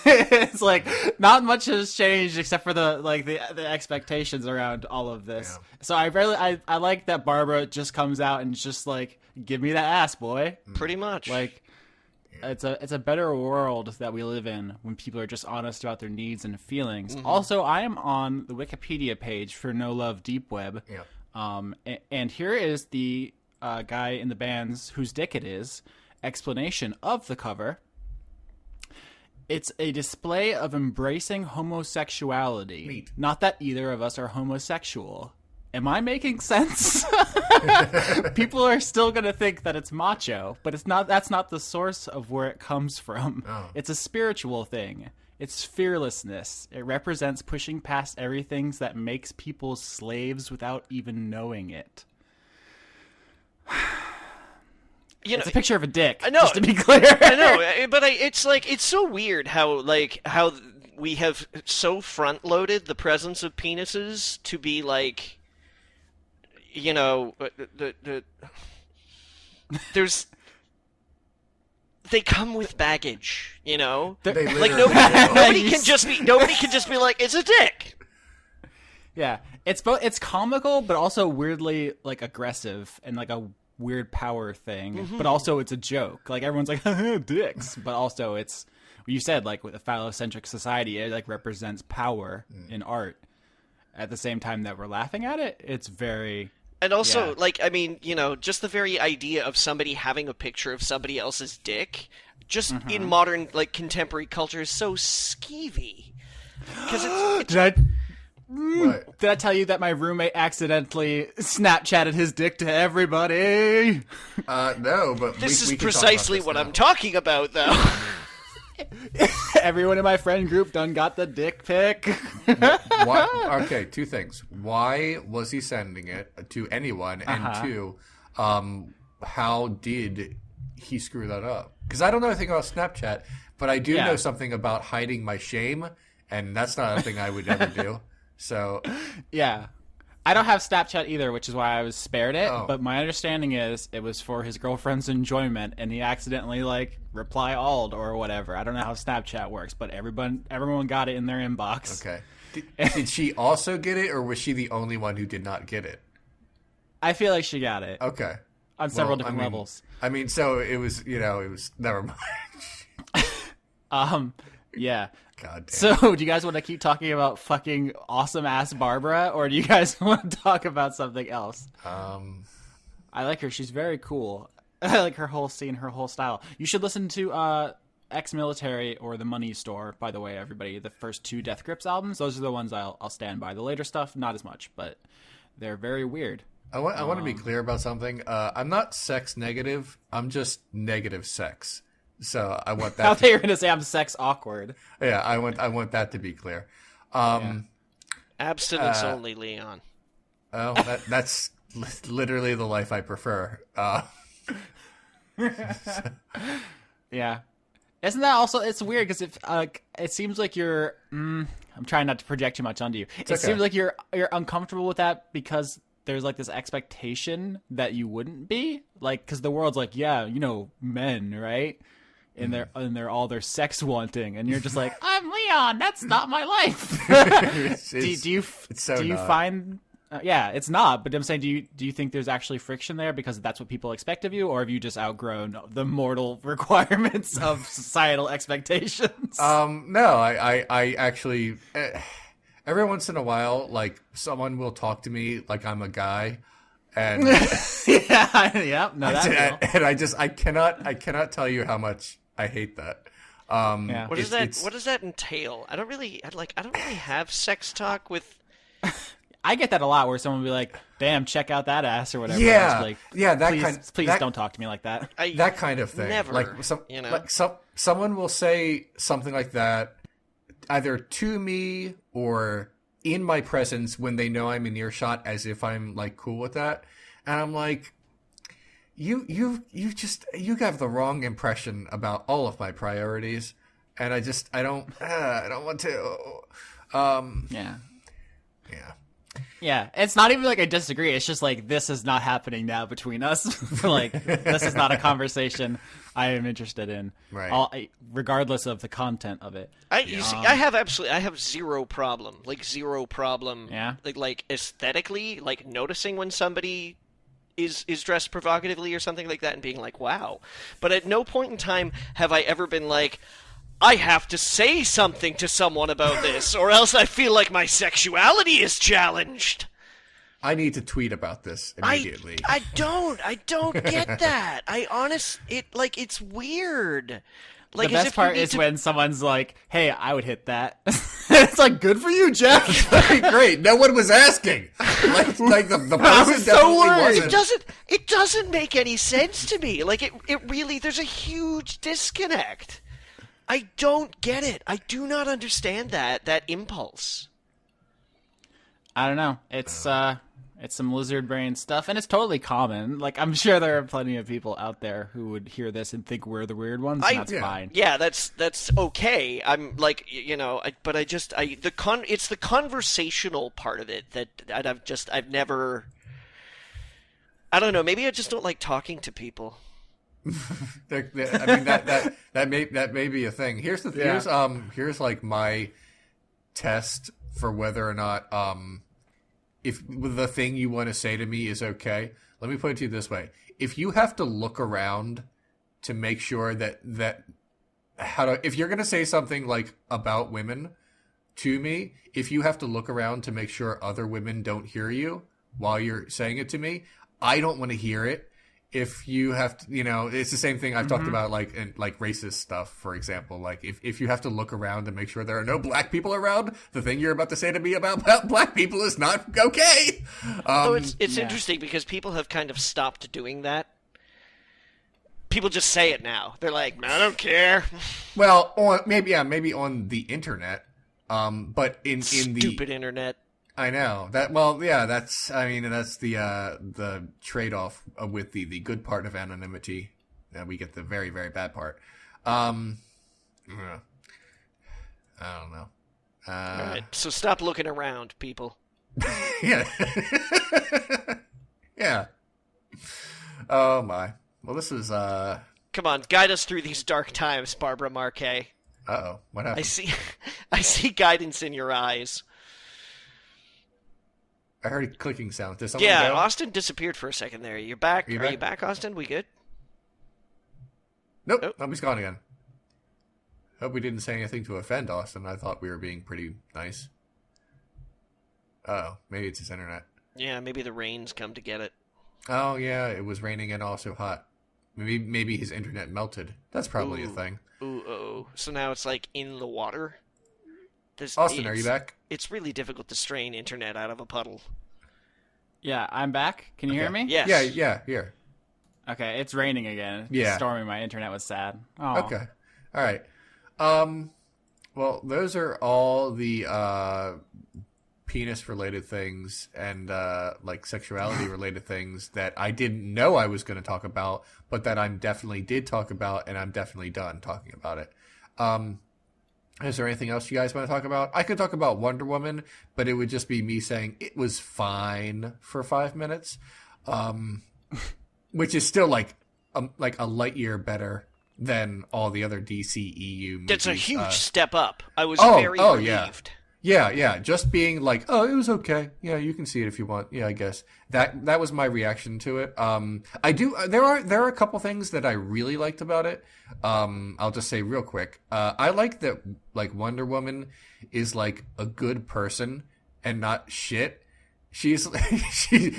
It's like not much has changed except for the expectations around all of this. Yeah. So I like that Barbara just comes out and just like, give me that ass, boy. Pretty much. Like, it's a better world that we live in when people are just honest about their needs and feelings. Also, I am on the Wikipedia page for No Love Deep Web. Yeah. And here is the guy in the band's whose dick it is explanation of the cover. It's a display of embracing homosexuality. Neat. Not that either of us are homosexual. Am I making sense? People are still going to think that it's macho, but it's not. That's not the source of where it comes from. Oh. It's a spiritual thing. It's fearlessness. It represents pushing past everything that makes people slaves without even knowing it. It's a picture of a dick. I know. Just to be clear. I know, but it's like it's so weird how we have so front loaded the presence of penises to be like, there's. They come with baggage, They Like literally do. nobody can just be like, it's a dick. Yeah, it's comical, but also weirdly like aggressive and like a weird power thing. But also it's a joke. Like everyone's like, dicks. But also it's you said like with a phallocentric society, it like represents power in art. At the same time that we're laughing at it, it's very. And also, yeah. Just the very idea of somebody having a picture of somebody else's dick, just in modern, contemporary culture, is so skeevy. Because it's What? Did I tell you that my roommate accidentally Snapchatted his dick to everybody? No, but this we is can talk precisely about this what now. I'm talking about, though. Everyone in my friend group done got the dick pic. What? Okay, two things. Why was he sending it to anyone? And two, how did he screw that up? Because I don't know anything about Snapchat, but I do know something about hiding my shame, and that's not a thing I would ever do. So, yeah. I don't have Snapchat either, which is why I was spared it. Oh. But my understanding is it was for his girlfriend's enjoyment, and he accidentally reply all'd or whatever. I don't know how Snapchat works, but everyone got it in their inbox. Okay. Did she also get it, or was she the only one who did not get it? I feel like she got it. Okay. On several different levels. I mean, so it was, never mind. Yeah. God damn. So, do you guys want to keep talking about fucking awesome-ass Barbara, or do you guys want to talk about something else? I like her. She's very cool. I like her whole scene, her whole style. You should listen to Ex-Military or The Money Store, by the way, everybody. The first 2 Death Grips albums, those are the ones I'll stand by. The later stuff, not as much, but they're very weird. I want to be clear about something. I'm not sex negative. I'm just negative sex. So I want that. I thought you were going to say I'm sex awkward. Yeah, I want that to be clear. Abstinence only, Leon. Oh, that's literally the life I prefer. Yeah, isn't that also? It's weird because it seems like you're. I'm trying not to project too much onto you. It seems like you're uncomfortable with that because there's this expectation that you wouldn't be because the world's men, right? And they're all their sex wanting, and you're just like, I'm Leon. That's not my life. Do you find? It's not. But I'm saying, do you think there's actually friction there because that's what people expect of you, or have you just outgrown the mortal requirements of societal expectations? No, I actually every once in a while, someone will talk to me like I'm a guy. And no, that and I cannot tell you how much I hate that. What does that entail? I don't really have sex talk with. I get that a lot, where someone will be like, "Damn, check out that ass" or whatever. Yeah, Please don't talk to me like that. That kind of thing. Never. Someone will say something like that, either to me or in my presence when they know I'm in earshot, as if I'm cool with that, and I'm like, you have the wrong impression about all of my priorities, and I don't want to. Yeah, it's not even I disagree. It's just this is not happening now between us. This is not a conversation I am interested in, right? Regardless of the content of it. I have zero problem. Zero problem. Yeah. Aesthetically, noticing when somebody is dressed provocatively or something like that and being like, wow. But at no point in time have I ever been like, I have to say something to someone about this, or else I feel like my sexuality is challenged. I need to tweet about this immediately. I don't get that. It's weird. The best part is when someone's like, "Hey, I would hit that." It's good for you, Jeff. Great. No one was asking. The person so worried. It doesn't make any sense to me. It really. There's a huge disconnect. I don't get it. I do not understand that impulse. I don't know. It's some lizard brain stuff, and it's totally common. I'm sure there are plenty of people out there who would hear this and think we're the weird ones, and that's fine. Yeah, that's okay. I'm it's the conversational part of it that I've never. I don't know. Maybe I just don't like talking to people. I mean that may be a thing. Here's my test for whether or not if the thing you want to say to me is okay. Let me put it to you this way: if you have to look around to make sure if you're going to say something about women to me, if you have to look around to make sure other women don't hear you while you're saying it to me, I don't want to hear it. If you have to, it's the same thing I've talked about, in racist stuff, for example. If you have to look around to make sure there are no black people around, the thing you're about to say to me about black people is not okay. It's interesting because people have kind of stopped doing that. people just say it now. They're like, I don't care. Well, maybe on the internet, but in the stupid internet. I know that. Well, yeah, that's the trade-off with the good part of anonymity. We get the very, very bad part. I don't know. All right, so stop looking around, people. Yeah. Yeah. Oh my. Well, this is Come on, guide us through these dark times, Barbara Marquet. Uh-oh. What happened? I see guidance in your eyes. I heard a clicking sound. Did someone Yeah, go? Austin disappeared for a second there. You're back. Are you back, Austin? We good? Nope. He's gone again. Hope we didn't say anything to offend Austin. I thought we were being pretty nice. Uh-oh. Maybe it's his internet. Yeah, maybe the rain's come to get it. Oh, yeah. It was raining and also hot. Maybe his internet melted. That's probably a thing. Ooh. So now it's like in the water? Austin, are you back? It's really difficult to strain internet out of a puddle. Yeah, I'm back. Can you hear me? Yes. Yeah, here. Okay, it's raining again. Yeah. It's storming. My internet was sad. Oh. Okay. All right. Well, those are all the penis-related things and like sexuality-related things that I didn't know I was going to talk about, but that I'm definitely did talk about, and I'm definitely done talking about it. Is there anything else you guys want to talk about? I could talk about Wonder Woman, but it would just be me saying it was fine for 5 minutes, which is still like a light year better than all the other DCEU movies. That's a huge step up. I was very relieved. Yeah. Just being like, oh, it was okay. Yeah, you can see it if you want. Yeah, I guess that was my reaction to it. There are a couple things that I really liked about it. I'll just say real quick. I like that like Wonder Woman is like a good person and not shit. She's she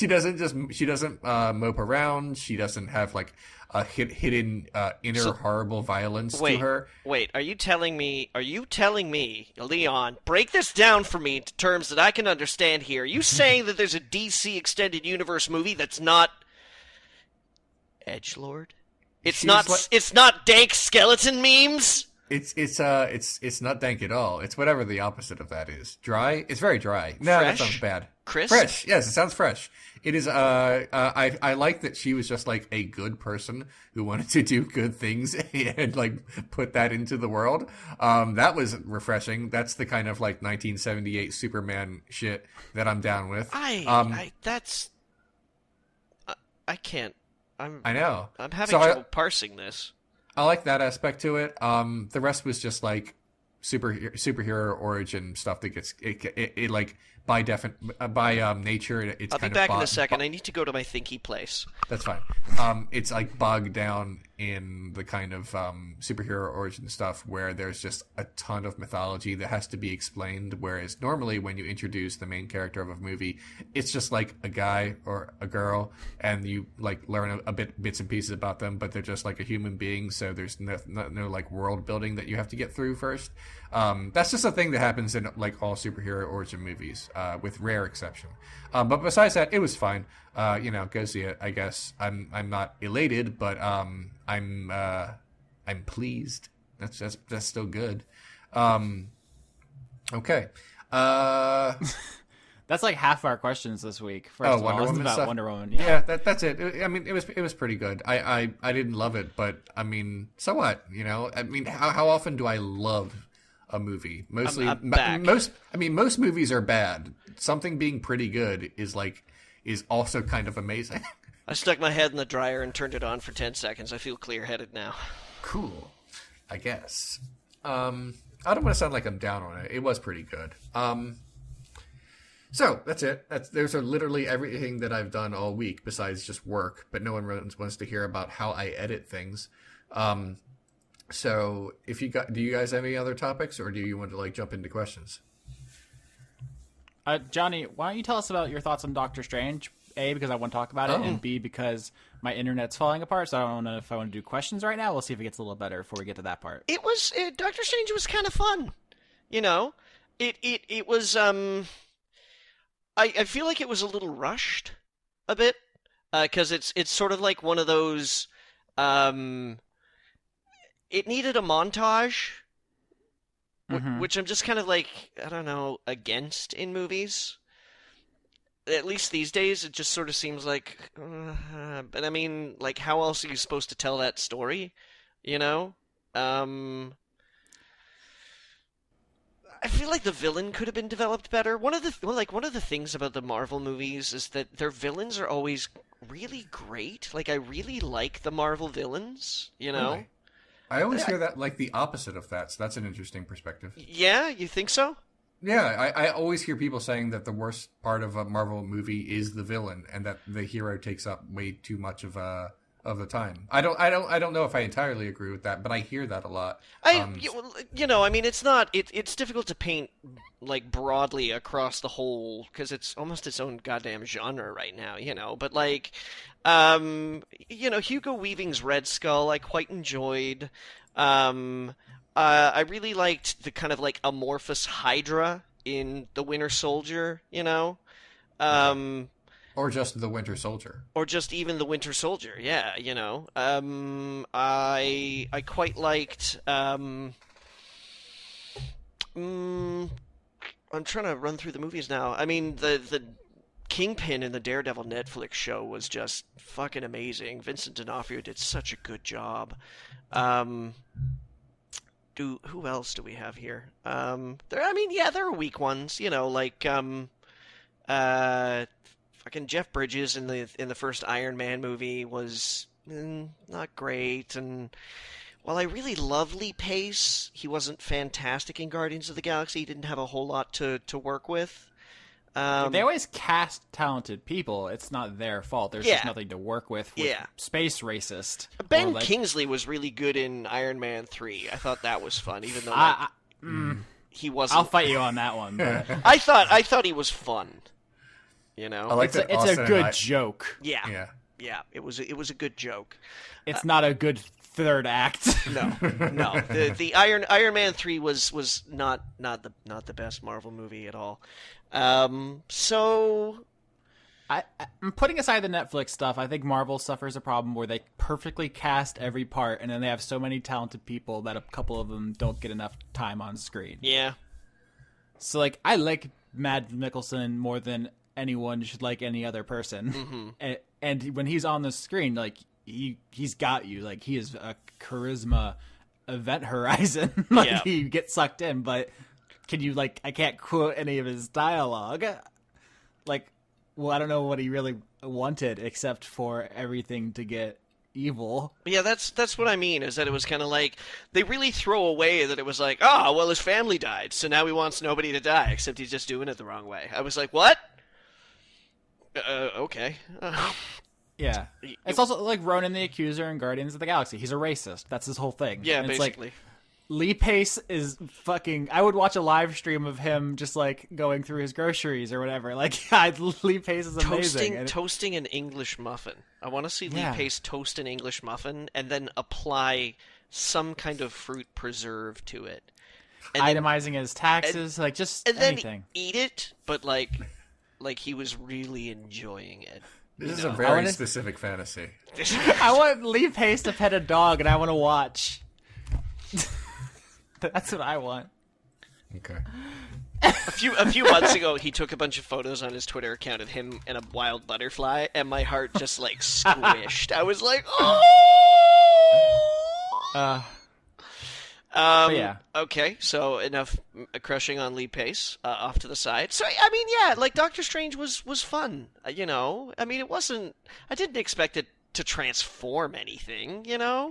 doesn't mope around. She doesn't have like a hidden inner horrible violence to her. Wait, are you telling me, Leon, break this down for me to terms that I can understand here. Are you saying that there's a DC Extended Universe movie that's not edgelord? It's not dank skeleton memes? It's not dank at all. It's whatever the opposite of that is. Dry? It's very dry. No, fresh? That sounds bad. Crisp? Fresh. Yes, it sounds fresh. It is, I like that she was just like a good person who wanted to do good things and like put that into the world. That was refreshing. That's the kind of like 1978 Superman shit that I'm down with. I can't. I know. I'm having trouble parsing this. I like that aspect to it. The rest was just like superhero origin stuff that gets it like by nature it's I'll kind be back of in a second. I need to go to my thinky place. That's fine. It's like bogged down in the kind of superhero origin stuff where there's just a ton of mythology that has to be explained, whereas normally when you introduce the main character of a movie, it's just like a guy or a girl and you like learn bits and pieces about them, but they're just like a human being, so there's no like world building that you have to get through first. That's just a thing that happens in like all superhero origin movies, with rare exception. But besides that, it was fine. Go see it. I guess I'm not elated, but I'm pleased. That's still good. Okay. That's like half our questions this week. First of all, Wonder Woman about stuff? Wonder Woman. Yeah, that's it. It was pretty good. I didn't love it, but I mean, so what? How often do I love a movie? Mostly, I'm back. most movies are bad. Something being pretty good is also kind of amazing. I stuck my head in the dryer and turned it on for 10 seconds. I feel clear-headed now. Cool, I guess. I don't want to sound like I'm down on it. It was pretty good. So that's it. Those are literally everything that I've done all week besides just work. But no one wants to hear about how I edit things. So do you guys have any other topics, or do you want to like jump into questions? Johnny, why don't you tell us about your thoughts on Doctor Strange? A, because I want to talk about it, and B, because my internet's falling apart, so I don't know if I want to do questions right now. We'll see if it gets a little better before we get to that part. Doctor Strange was kind of fun. It was, I feel like it was a little rushed a bit, because it's sort of like one of those It needed a montage, Mhm. which I'm just kind of like, I don't know, against in movies. At least these days, it just sort of seems like, but I mean, like, how else are you supposed to tell that story? You know? Um, I feel like the villain could have been developed better. One of the things about the Marvel movies is that their villains are always really great. Like, I really like the Marvel villains, you know? Really? I always hear that like the opposite of that, so that's an interesting perspective. Yeah, you think so? Yeah, I always hear people saying that the worst part of a Marvel movie is the villain, and that the hero takes up way too much of the time. I don't know if I entirely agree with that, but I hear that a lot. I mean, it's difficult to paint like broadly across the whole because it's almost its own goddamn genre right now, you know. But like, Hugo Weaving's Red Skull, I quite enjoyed. I really liked the kind of like amorphous Hydra in The Winter Soldier, you know. Or just the Winter Soldier. Or just even the Winter Soldier, yeah, you know. I quite liked. I'm trying to run through the movies now. I mean, the Kingpin in the Daredevil Netflix show was just fucking amazing. Vincent D'Onofrio did such a good job. Who else do we have here? There are weak ones, you know, like fucking Jeff Bridges in the first Iron Man movie was not great, and while I really love Lee Pace, he wasn't fantastic in Guardians of the Galaxy. He didn't have a whole lot to work with. They always cast talented people. It's not their fault. There's just nothing to work with Space Racist. Ben Kingsley was really good in Iron Man 3. I thought that was fun, even though he wasn't. I'll fight you on that one. But... I thought he was fun. You know, I like that. It's a good joke. Yeah. It was a good joke. It's not a good third act. No. The Iron Man 3 was not the best Marvel movie at all. So I'm putting aside the Netflix stuff. I think Marvel suffers a problem where they perfectly cast every part, and then they have so many talented people that a couple of them don't get enough time on screen. Yeah. So like, I like Mads Mikkelsen more than anyone should like any other person. Mm-hmm. And when he's on the screen, like he's got you. Like he is a charisma event horizon. Like he gets sucked in, but can you like? I can't quote any of his dialogue. Like, well, I don't know what he really wanted except for everything to get evil. Yeah, that's what I mean. Is that it was kind of like they really throw away that it was like, oh, well, his family died, so now he wants nobody to die, except he's just doing it the wrong way. I was like, what? Okay. Yeah. It's also like Ronan the Accuser in Guardians of the Galaxy. He's a racist. That's his whole thing. Yeah, and basically. Like, Lee Pace is fucking... I would watch a live stream of him just, like, going through his groceries or whatever. Like, Lee Pace is amazing. Toasting an English muffin. I want to see Lee Pace toast an English muffin and then apply some kind of fruit preserve to it. And itemizing his taxes, like, just anything. Then eat it, but, like he was really enjoying it. This is a very specific fantasy. I want Lee Pace to pet a dog, and I want to watch. That's what I want. Okay. A few months ago, he took a bunch of photos on his Twitter account of him and a wild butterfly, and my heart just like squished. I was like, oh. Yeah. Okay, so enough crushing on Lee Pace. Off to the side. So I mean, yeah, like Doctor Strange was fun. You know, I mean, it wasn't. I didn't expect it to transform anything. You know.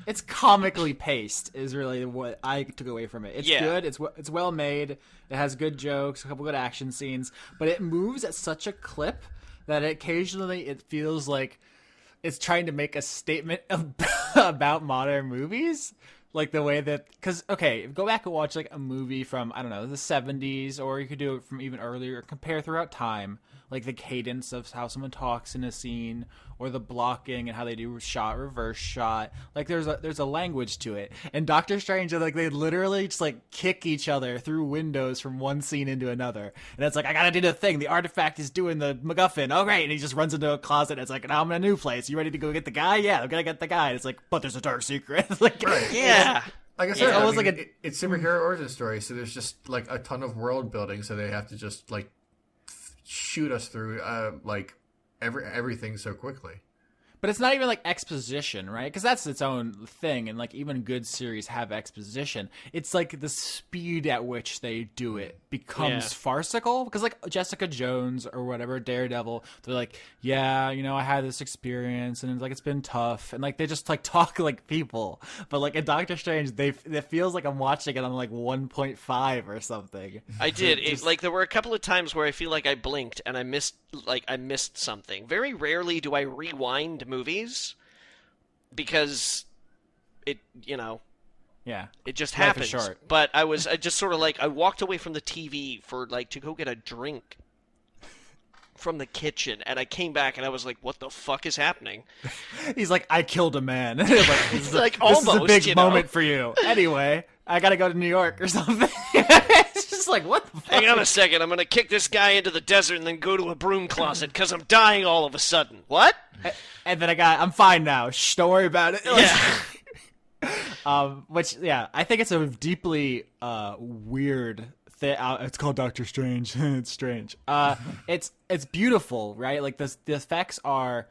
It's comically paced is really what I took away from it. It's good. It's well made. It has good jokes, a couple good action scenes, but it moves at such a clip that occasionally it feels like it's trying to make a statement about modern movies. Like the way that, because okay, go back and watch like a movie from, I don't know, the 70s, or you could do it from even earlier. Compare throughout time, like the cadence of how someone talks in a scene, or the blocking and how they do shot, reverse shot. Like there's a language to it. And Doctor Strange, like they literally just like kick each other through windows from one scene into another. And it's like, I gotta do the thing. The artifact is doing the MacGuffin. Oh great! And he just runs into a closet. And it's like, now I'm in a new place. You ready to go get the guy? Yeah, I'm gonna get the guy. And it's like, but there's a dark secret. Like, right. Yeah. Like I said, It's almost like it's superhero origin story, so there's just like a ton of world building, so they have to just like shoot us through like everything so quickly. But it's not even like exposition, right? Because that's its own thing, and like even good series have exposition. It's like the speed at which they do it becomes farcical. Because like Jessica Jones or whatever, Daredevil, they're like, yeah, you know, I had this experience, and it's like it's been tough, and like they just like talk like people. But like in Doctor Strange, it feels like I'm watching it on like 1.5 or something. I did. Like there were a couple of times where I feel like I blinked and I missed something. Very rarely do I rewind movies because it it just Life is happens. short. But I just sort of like, I walked away from the TV for like to go get a drink from the kitchen, and I came back and I was like, what the fuck is happening? He's like, I killed a man. Like, It's like this almost, is a big you know? moment for you. Anyway, I gotta go to New York or something. It's just like, what the fuck? Hang on a second, I'm gonna kick this guy into the desert and then go to a broom closet because I'm dying all of a sudden. What? And then I'm fine now. Shh, don't worry about it. Yeah. Which, yeah, I think it's a deeply weird thing. It's called Doctor Strange. It's strange. It's beautiful, right? Like the effects are.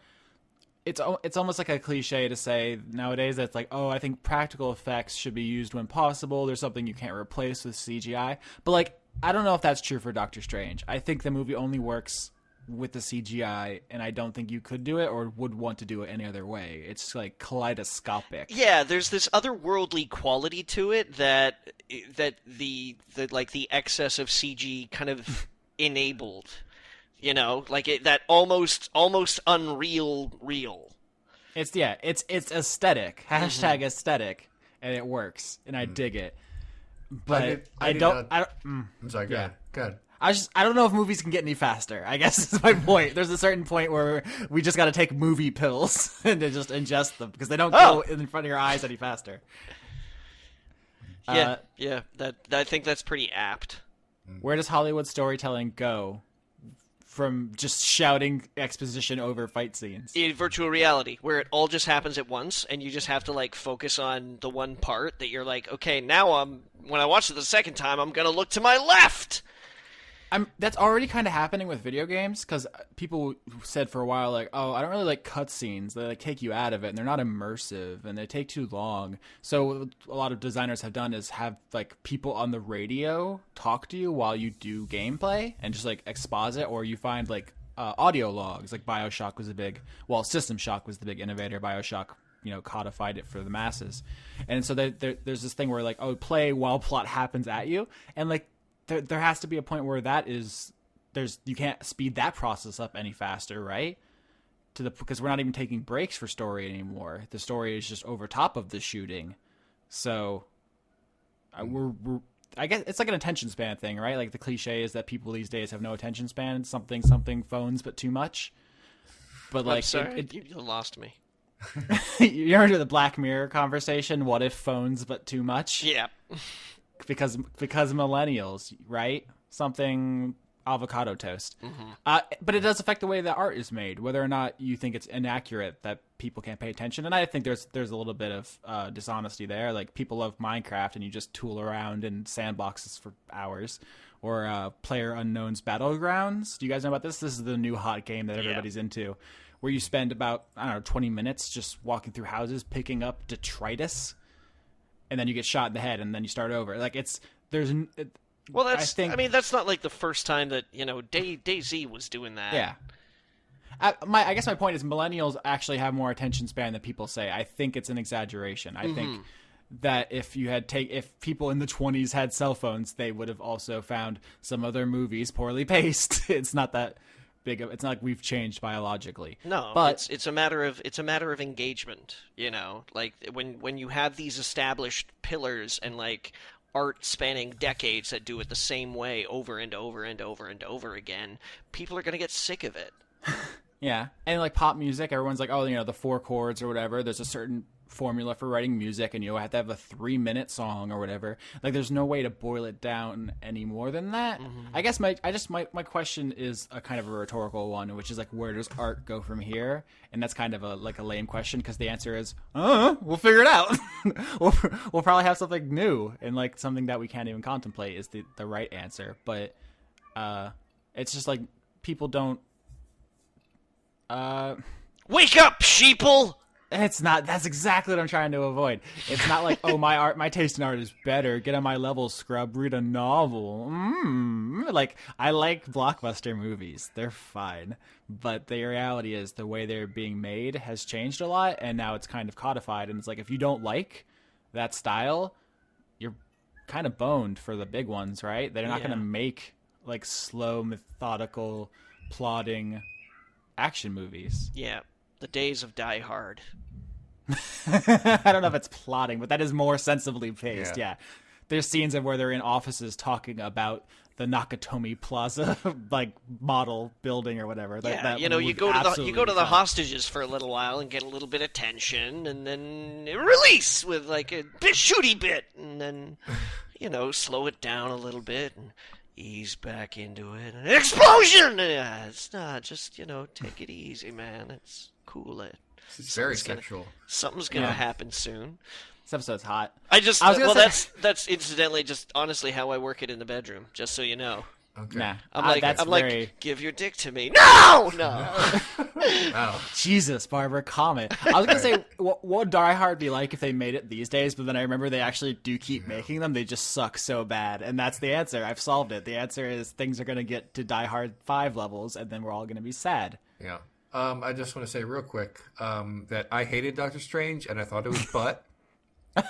It's almost like a cliche to say nowadays that it's like, oh, I think practical effects should be used when possible. There's something you can't replace with CGI. But like, I don't know if that's true for Doctor Strange. I think the movie only works with the CGI, and I don't think you could do it or would want to do it any other way. It's like kaleidoscopic. Yeah, there's this otherworldly quality to it that the like the excess of CG kind of enabled. You know, like that almost unreal real. It's aesthetic. Hashtag aesthetic, and it works, and I dig it. But I don't. I'm sorry. Go ahead. I don't know if movies can get any faster. I guess is my point. There's a certain point where we just got to take movie pills and to just ingest them because they don't go in front of your eyes any faster. Yeah, that I think that's pretty apt. Where does Hollywood storytelling go from just shouting exposition over fight scenes? In virtual reality, where it all just happens at once, and you just have to like focus on the one part that you're like, okay, now when I watch it the second time, I'm gonna look to my left. That's already kind of happening with video games because people said for a while like, oh, I don't really like cutscenes. They like take you out of it and they're not immersive and they take too long. So what a lot of designers have done is have like people on the radio talk to you while you do gameplay and just like exposit, or you find like audio logs. Like BioShock was System Shock was the big innovator. BioShock, codified it for the masses. And so there's this thing where like, oh, play while plot happens at you, and like there has to be a point where you can't speed that process up any faster, right? Because we're not even taking breaks for story anymore. The story is just over top of the shooting. So I guess it's like an attention span thing, right? Like the cliche is that people these days have no attention span. Something phones, but too much. But like, sorry, you lost me. You ever do the Black Mirror conversation? What if phones, but too much? Yeah. Because millennials, right? Something avocado toast. Mm-hmm. But it does affect the way that art is made, whether or not you think it's inaccurate that people can't pay attention. And I think there's a little bit of dishonesty there. Like people love Minecraft and you just tool around in sandboxes for hours. Or PlayerUnknown's Battlegrounds. Do you guys know about this? This is the new hot game that everybody's into, where you spend about 20 minutes just walking through houses, picking up detritus. And then you get shot in the head, and then you start over. Like Well, that's not like the first time that DayZ was doing that. Yeah. I guess my point is millennials actually have more attention span than people say. I think it's an exaggeration. I think that if people in the 20s had cell phones, they would have also found some other movies poorly paced. It's not that big of, it's not like we've changed biologically. No, but it's a matter of engagement, you know, like when you have these established pillars and like art spanning decades that do it the same way over and over and over and over again, people are going to get sick of it. yeah, and like pop music, everyone's like, oh, you know, the 4 chords or whatever. There's a certain formula for writing music, and you have to have a 3-minute song or whatever. Like, there's no way to boil it down any more than that. I guess my question is a kind of a rhetorical one, which is like, where does art go from here? And that's kind of a lame question, because the answer is, we'll figure it out. we'll probably have something new, and like something that we can't even contemplate is the right answer. But it's just like people don't Wake up, sheeple! It's not. That's exactly what I'm trying to avoid. It's not like, oh, my taste in art is better. Get on my level, scrub. Read a novel. Like, I like blockbuster movies. They're fine. But the reality is the way they're being made has changed a lot, and now it's kind of codified. And it's like, if you don't like that style, you're kind of boned for the big ones, right? They're not going to make like slow, methodical, plodding action movies. Yeah, the days of Die Hard. I don't know if it's plotting, but that is more sensibly paced. Yeah. There's scenes of where they're in offices talking about the Nakatomi Plaza like model building or whatever. That you know, you go to the hostages for a little while and get a little bit of tension, and then release with like a shooty bit, and then you know, slow it down a little bit and ease back into it. An explosion! It's not just, you know, take it easy, man. It's cool. It's very sexual. Something's gonna happen soon. This episode's hot. That's incidentally just honestly how I work it in the bedroom. Just so you know. Okay. Nah, I'm like, give your dick to me. No. Wow. Jesus, Barbara, comment. I was gonna say, what would Die Hard be like if they made it these days? But then I remember they actually do keep making them. They just suck so bad, and that's the answer. I've solved it. The answer is things are gonna get to Die Hard 5 levels, and then we're all gonna be sad. Yeah. I just want to say real quick that I hated Doctor Strange, and I thought it was butt. Fuck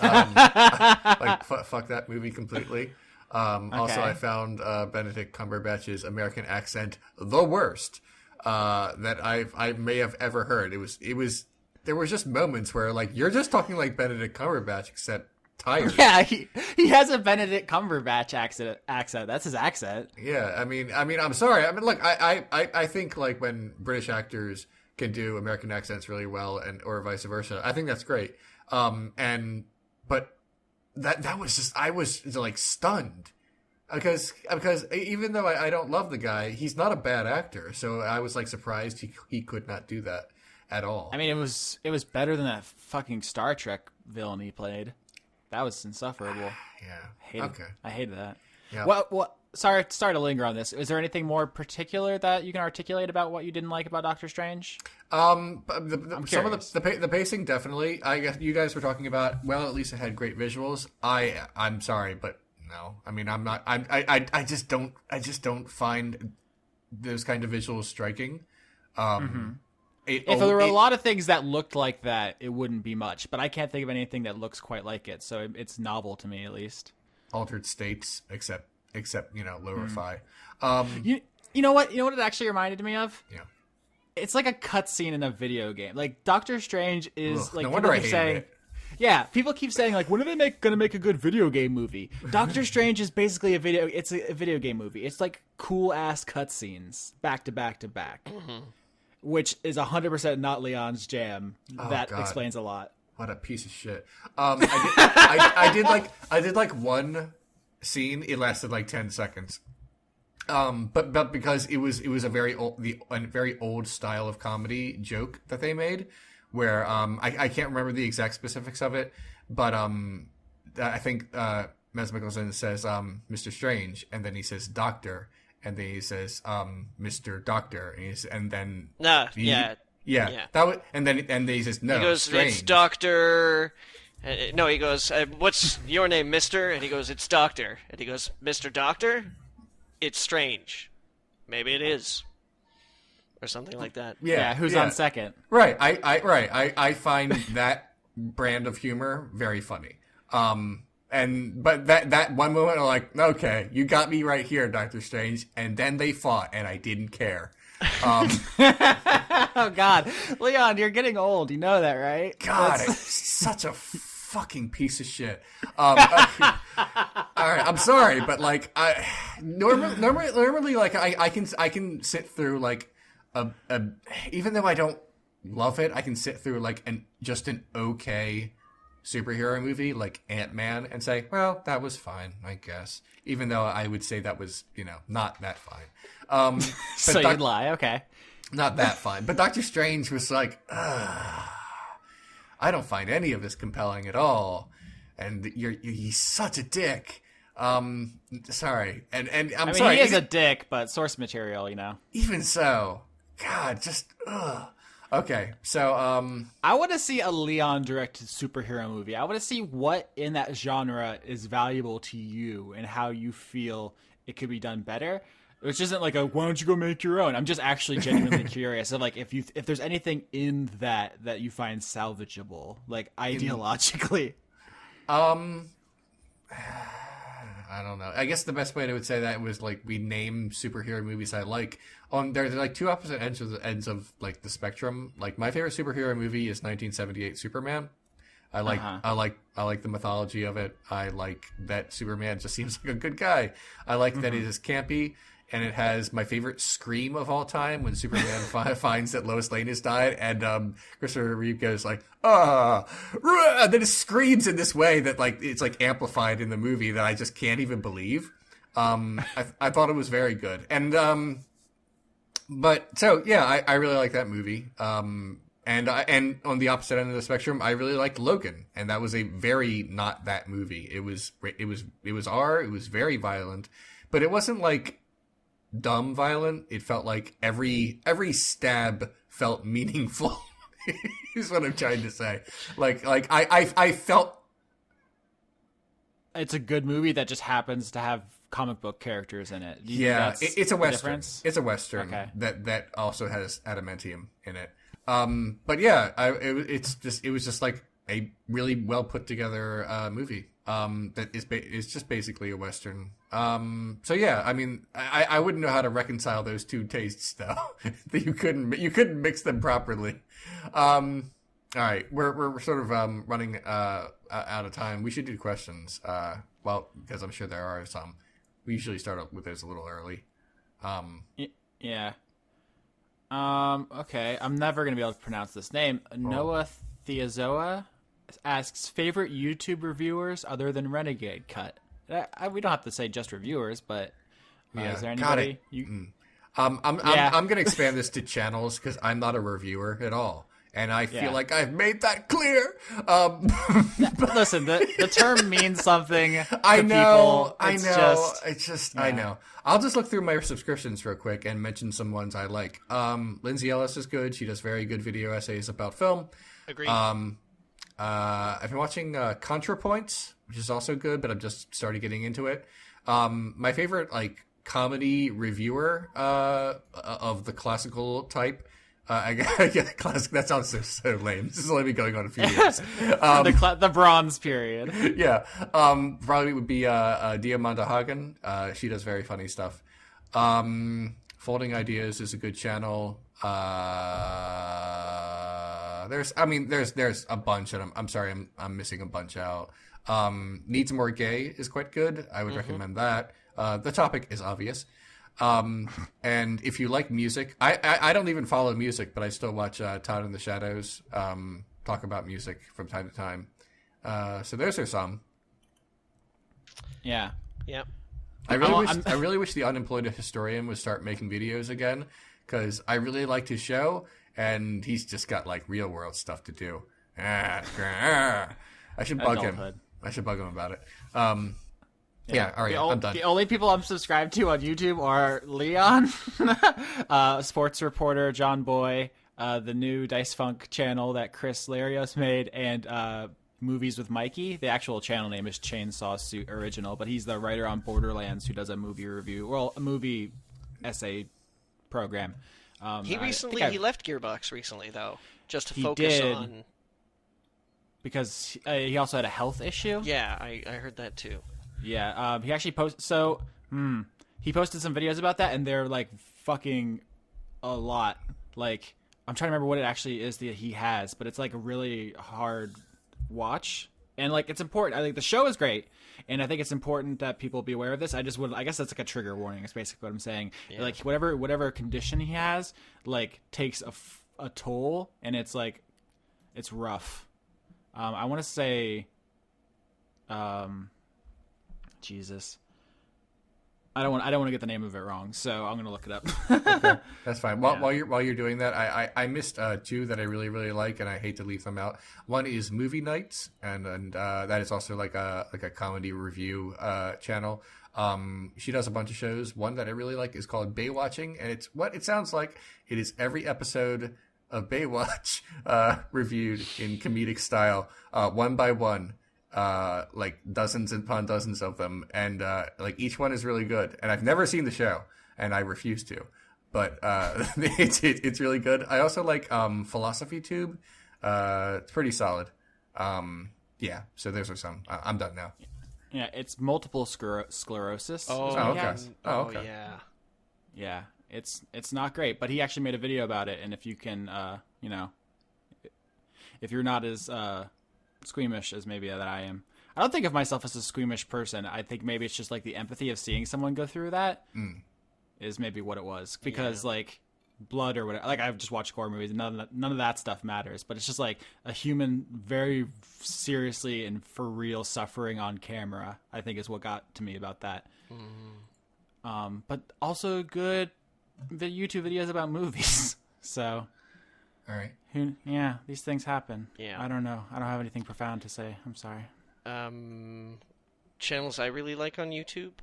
that movie completely. Also, I found Benedict Cumberbatch's American accent the worst that I may have ever heard. There was just moments where like you're just talking like Benedict Cumberbatch except tired. Yeah, he has a Benedict Cumberbatch accent. That's his accent. Yeah, I mean, I'm sorry. I mean, look, I think like when British actors can do American accents really well, and or vice versa, I think that's great. But that was just, I was like stunned because even though I don't love the guy, he's not a bad actor. So I was like surprised he could not do that at all. I mean, it was better than that fucking Star Trek villain he played. That was insufferable. Yeah. I hated that. Yeah. What? Sorry to linger on this. Is there anything more particular that you can articulate about what you didn't like about Doctor Strange? Some of the pacing definitely. I guess you guys were talking about. Well, at least it had great visuals. I'm sorry, but no. I mean, I'm not. I just don't find those kind of visuals striking. If there were a lot of things that looked like that, it wouldn't be much. But I can't think of anything that looks quite like it. So it's novel to me, at least. Altered states, except you know, lower fi. You know what it actually reminded me of? Yeah. It's like a cutscene in a video game. Like Doctor Strange is like, no wonder I hated it. Yeah, people keep saying like, when are they gonna make a good video game movie? Doctor Strange is basically a video game movie. It's like cool ass cutscenes back to back to back, which is 100% not Leon's jam. That explains a lot. What a piece of shit. I did like one scene. It lasted like 10 seconds. But because it was a very old style of comedy joke that they made, where I can't remember the exact specifics of it, but I think Mads Mikkelsen says Mr. Strange, and then he says Doctor, and then he says Mr. Doctor, and then and then he says no. He goes, Strange. It's Doctor. No, he goes, what's your name, Mister? And he goes, it's Doctor. And he goes, Mr. Doctor? It's Strange. Maybe it is. Or something like that. Yeah, who's on second? Right. I find that brand of humor very funny. But that one moment I'm like, okay, you got me right here, Doctor Strange, and then they fought and I didn't care. Oh God, Leon, you're getting old. You know that, right? God, it's such a fucking piece of shit. Okay. All right, I'm sorry, but like I normally like I can sit through like a even though I don't love it, I can sit through like an okay superhero movie like Ant-Man and say, well, that was fine, I guess. Even though I would say that was, not that fine. So you'd lie, okay. Not that fine. But Doctor Strange was like, I don't find any of this compelling at all. And he's such a dick. Sorry. And I'm sorry. He is a dick, but source material, Even so. God, just, Okay, so, I want to see a Leon-directed superhero movie. I want to see what in that genre is valuable to you and how you feel it could be done better. Which isn't like why don't you go make your own? I'm just actually genuinely curious of like if there's anything in that you find salvageable, like ideologically. I don't know. I guess the best way I would say that was like we name superhero movies I like. There's like two opposite ends of like the spectrum. Like my favorite superhero movie is 1978 Superman. I like the mythology of it. I like that Superman just seems like a good guy. I like that it is campy. And it has my favorite scream of all time when Superman finds that Lois Lane has died, and Christopher Reeve goes like, and then it screams in this way that like it's like amplified in the movie that I just can't even believe. I thought it was very good, and but so yeah, I really like that movie. And on the opposite end of the spectrum, I really liked Logan, and that was a very not that movie. It was very violent, but it wasn't like dumb violent. It felt like every stab felt meaningful. Is what I'm trying to say. Like I felt it's a good movie that just happens to have comic book characters in it. Yeah, it's a western. Difference? It's a western okay. that also has adamantium in it. But yeah, it was just like a really well put together movie. That is just basically a western. So yeah, I mean, I wouldn't know how to reconcile those two tastes though. That you couldn't mix them properly. All right, we're sort of running out of time. We should do questions. Well, because I'm sure there are some. We usually start with those a little early. Yeah. Okay, I'm never gonna be able to pronounce this name. Noah Theozoa asks favorite YouTube reviewers other than Renegade Cut. We don't have to say just reviewers, but is there anybody? I'm going to expand this to channels because I'm not a reviewer at all, and I feel like I've made that clear. Listen, the term means something. I know. People. I know. I'll just look through my subscriptions real quick and mention some ones I like. Lindsay Ellis is good. She does very good video essays about film. Agreed. I've been watching ContraPoints, which is also good, but I'm just starting getting into it. My favorite like comedy reviewer of the classical type. I get classic. That sounds so lame. This is only been going on a few years. The Bronze period. Yeah. Probably would be Diamanda Hagen. She does very funny stuff. Folding Ideas is a good channel. There's a bunch, and I'm sorry, I'm missing a bunch out. Needs More Gay is quite good. I would recommend that. The topic is obvious. And if you like music, I don't even follow music, but I still watch Todd in the Shadows talk about music from time to time. So those are some. Yeah. Yep. I really wish the Unemployed Historian would start making videos again, because I really liked his show. And he's just got like real world stuff to do. I should bug him. I should bug him about it. Yeah. All right. I'm done. The only people I'm subscribed to on YouTube are Leon, sports reporter John Boy, the new Dice Funk channel that Chris Larios made, and Movies with Mikey. The actual channel name is Chainsaw Suit Original, but he's the writer on Borderlands who does a movie essay program. He left Gearbox recently, though, just to focus on... Because he also had a health issue? Yeah, I heard that, too. Yeah, he actually posted... So, he posted some videos about that, and they're, like, fucking a lot. Like, I'm trying to remember what it actually is that he has, but it's like a really hard watch. And like, it's important. I think the show is great, and I think it's important that people be aware of this. I guess that's like a trigger warning. It's basically what I'm saying. Yeah. Like, whatever condition he has, like, takes a toll, and it's like, it's rough. I want to say, Jesus. I don't want to get the name of it wrong, so I'm gonna look it up. Okay, that's fine. While you're doing that, I missed two that I really like, and I hate to leave them out. One is Movie Nights, and that is also like a comedy review channel. She does a bunch of shows. One that I really like is called Baywatching, and it's what it sounds like. It is every episode of Baywatch reviewed in comedic style, one by one. Like dozens upon dozens of them, and like each one is really good. And I've never seen the show, and I refuse to, but it's really good. I also like Philosophy Tube. It's pretty solid. Yeah, so those are some. I'm done now. Yeah, it's multiple sclerosis. Oh, okay. Okay. Yeah, it's not great, but he actually made a video about it, and if you can, if you're not as squeamish as maybe that I am. I don't think of myself as a squeamish person. I think maybe it's just like the empathy of seeing someone go through that is maybe what it was. Because like blood or whatever, like I've just watched horror movies, none of that stuff matters. But it's just like a human very seriously and for real suffering on camera, I think is what got to me about that. But also good YouTube videos about movies. So all right. These things happen. Yeah. I don't know. I don't have anything profound to say. I'm sorry. Channels I really like on YouTube.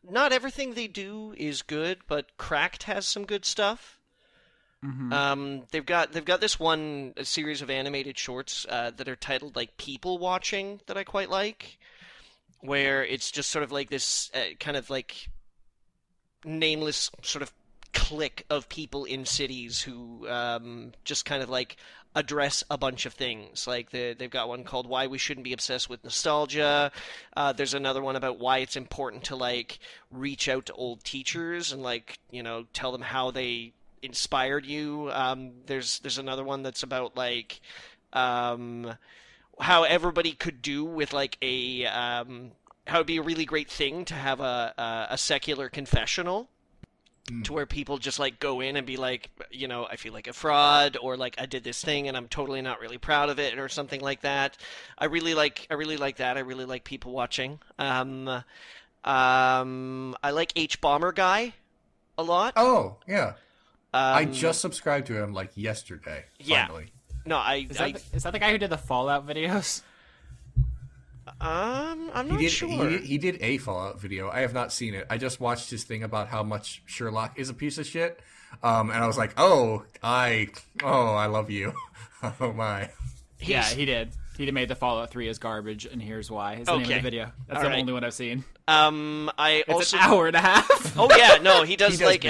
Not everything they do is good, but Cracked has some good stuff. Mm-hmm. They've got this a series of animated shorts that are titled like People Watching that I quite like, where it's just sort of like this kind of like nameless sort of clique of people in cities who just kind of like address a bunch of things. Like they've got one called Why We Shouldn't Be Obsessed with Nostalgia. There's another one about why it's important to like reach out to old teachers and like, tell them how they inspired you. There's another one that's about like how everybody could do with like how it'd be a really great thing to have a secular confessional to where people just like go in and be like, I feel like a fraud, or like I did this thing and I'm totally not really proud of it, or something like that. I really like that. I really like People Watching. I like H Bomber Guy a lot. Oh, yeah. I just subscribed to him like yesterday. Finally. No, is that the guy who did the Fallout videos? I'm not sure. He did a Fallout video. I have not seen it. I just watched his thing about how much Sherlock is a piece of shit. And I was like, I love you. Oh my. Yeah, he did. He made the Fallout 3 as garbage, and here's why. Is the name of the video. That's the only one I've seen. It's an hour and a half. Oh yeah, no, he does like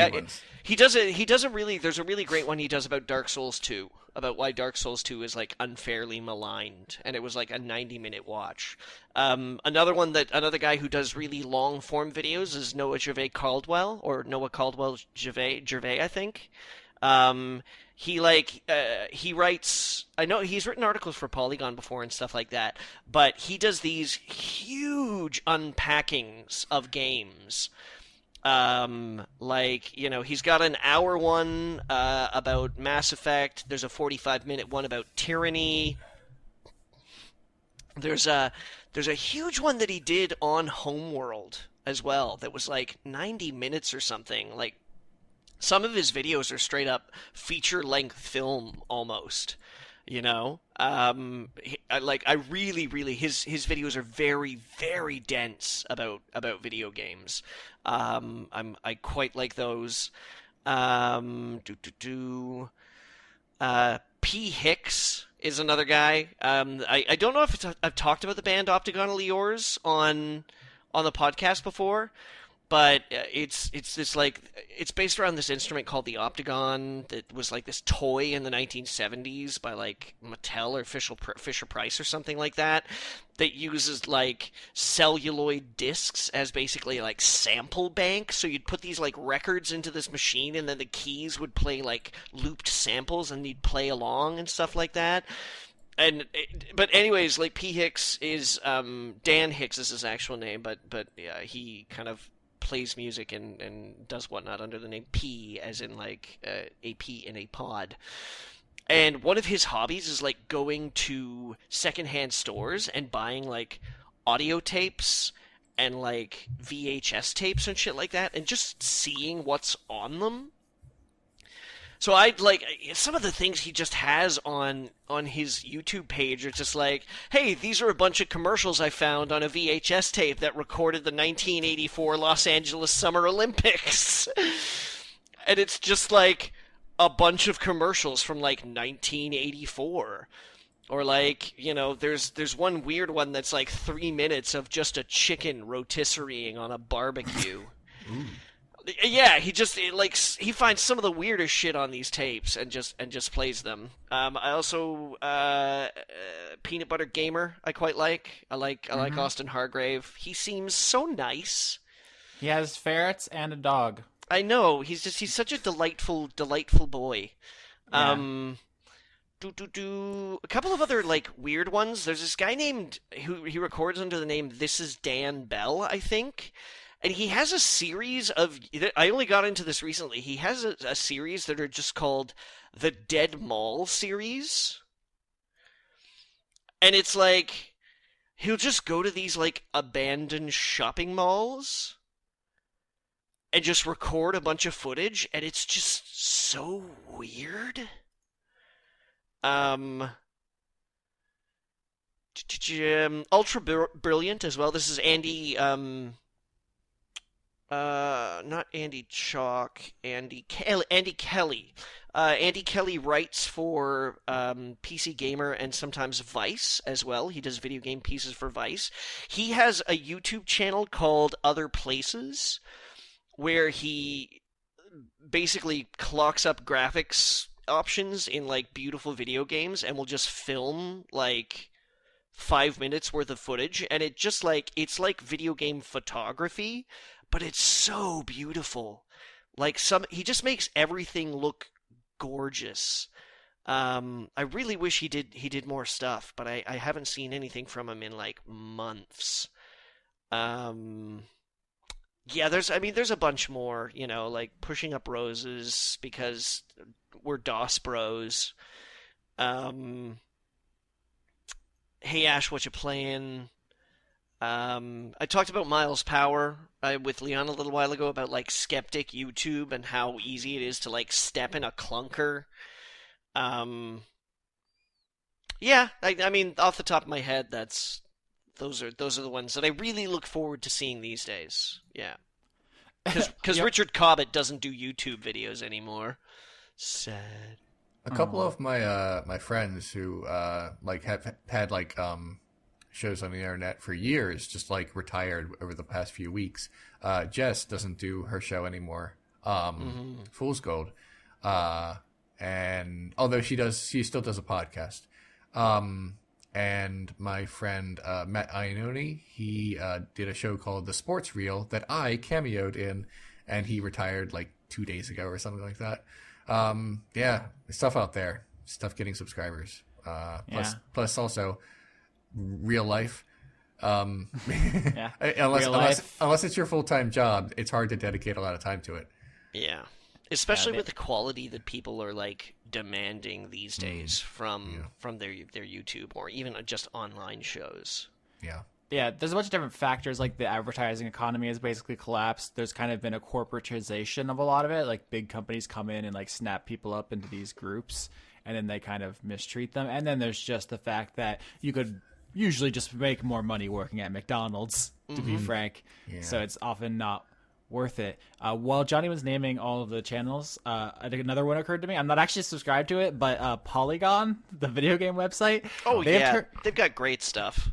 he does a really. There's a really great one he does about Dark Souls 2. About why Dark Souls 2 is like unfairly maligned, and it was like a 90-minute watch. Another guy who does really long form videos is Noah Caldwell, I think. He writes. I know he's written articles for Polygon before and stuff like that, but he does these huge unpackings of games. He's got an hour one about Mass Effect. There's a 45-minute one about Tyranny. There's a huge one that he did on Homeworld as well that was like 90 minutes or something. Like, some of his videos are straight up feature-length film almost. I really his videos are very, very dense about video games. I quite like those. P. Hicks is another guy. I don't know if I've talked about the band Octagonal Yours on the podcast before, But it's this like it's based around this instrument called the Optagon that was like this toy in the 1970s by like Mattel or Fisher Price or something like that uses like celluloid discs as basically like sample bank. So you'd put these like records into this machine and then the keys would play like looped samples and you'd play along and stuff like that. But anyways, like P Hicks is Dan Hicks is his actual name, but yeah, he kind of plays music and does whatnot under the name P, as in like a P in a pod. And one of his hobbies is like going to secondhand stores and buying like audio tapes and like VHS tapes and shit like that, and just seeing what's on them. So I'd like some of the things he just has on his YouTube page are just like, hey, these are a bunch of commercials I found on a VHS tape that recorded the 1984 Los Angeles Summer Olympics. And it's just like a bunch of commercials from like 1984. Or like, you know, there's one weird one that's like 3 minutes of just a chicken rotisserieing on a barbecue. Yeah, he finds some of the weirdest shit on these tapes and just plays them. I also Peanut Butter Gamer I quite like. I like Austin Hargrave. He seems so nice. He has ferrets and a dog. I know. He's such a delightful boy. Yeah. A couple of other like weird ones. There's this guy named who he records under the name This Is Dan Bell, I think. And he has a series of... I only got into this recently. He has a series that are just called the Dead Mall series. And it's like... He'll just go to these, like, abandoned shopping malls and just record a bunch of footage, and it's just so weird. Ultra Brilliant as well. This is Andy... not Andy Chalk, Andy Kelly. Andy Kelly writes for PC Gamer and sometimes Vice as well. He does video game pieces for Vice. He has a YouTube channel called Other Places, where he basically clocks up graphics options in like beautiful video games and will just film like 5 minutes worth of footage, and it's like video game photography. But it's so beautiful. Like he just makes everything look gorgeous. I really wish he did more stuff, but I haven't seen anything from him in like months. Yeah, there's a bunch more, you know, like Pushing Up Roses because we're DOS bros. Hey Ash, what you playing? I talked about Miles Power with Leon a little while ago about like skeptic YouTube and how easy it is to like step in a clunker. Yeah, I mean, off the top of my head, those are the ones that I really look forward to seeing these days. Yeah, because Yep. Richard Cobbett doesn't do YouTube videos anymore. Sad. A couple of my friends who like have had like shows on the internet for years, just like retired over the past few weeks. Jess doesn't do her show anymore. Fool's Gold. And although she still does a podcast. And my friend Matt Iannone, he did a show called The Sports Reel that I cameoed in, and he retired like 2 days ago or something like that. Yeah, stuff out there, stuff getting subscribers. Plus also real life. Yeah. Unless it's your full-time job, it's hard to dedicate a lot of time to it. Yeah. Especially with the quality that people are like demanding these days from their YouTube or even just online shows. Yeah. Yeah, there's a bunch of different factors, like the advertising economy has basically collapsed. There's kind of been a corporatization of a lot of it. Like big companies come in and like snap people up into these groups, and then they kind of mistreat them. And then there's just the fact that you could usually just make more money working at McDonald's, to be frank. Yeah. So it's often not worth it. While Johnny was naming all of the channels, I think another one occurred to me. I'm not actually subscribed to it, but Polygon, the video game website. Oh, they've got great stuff.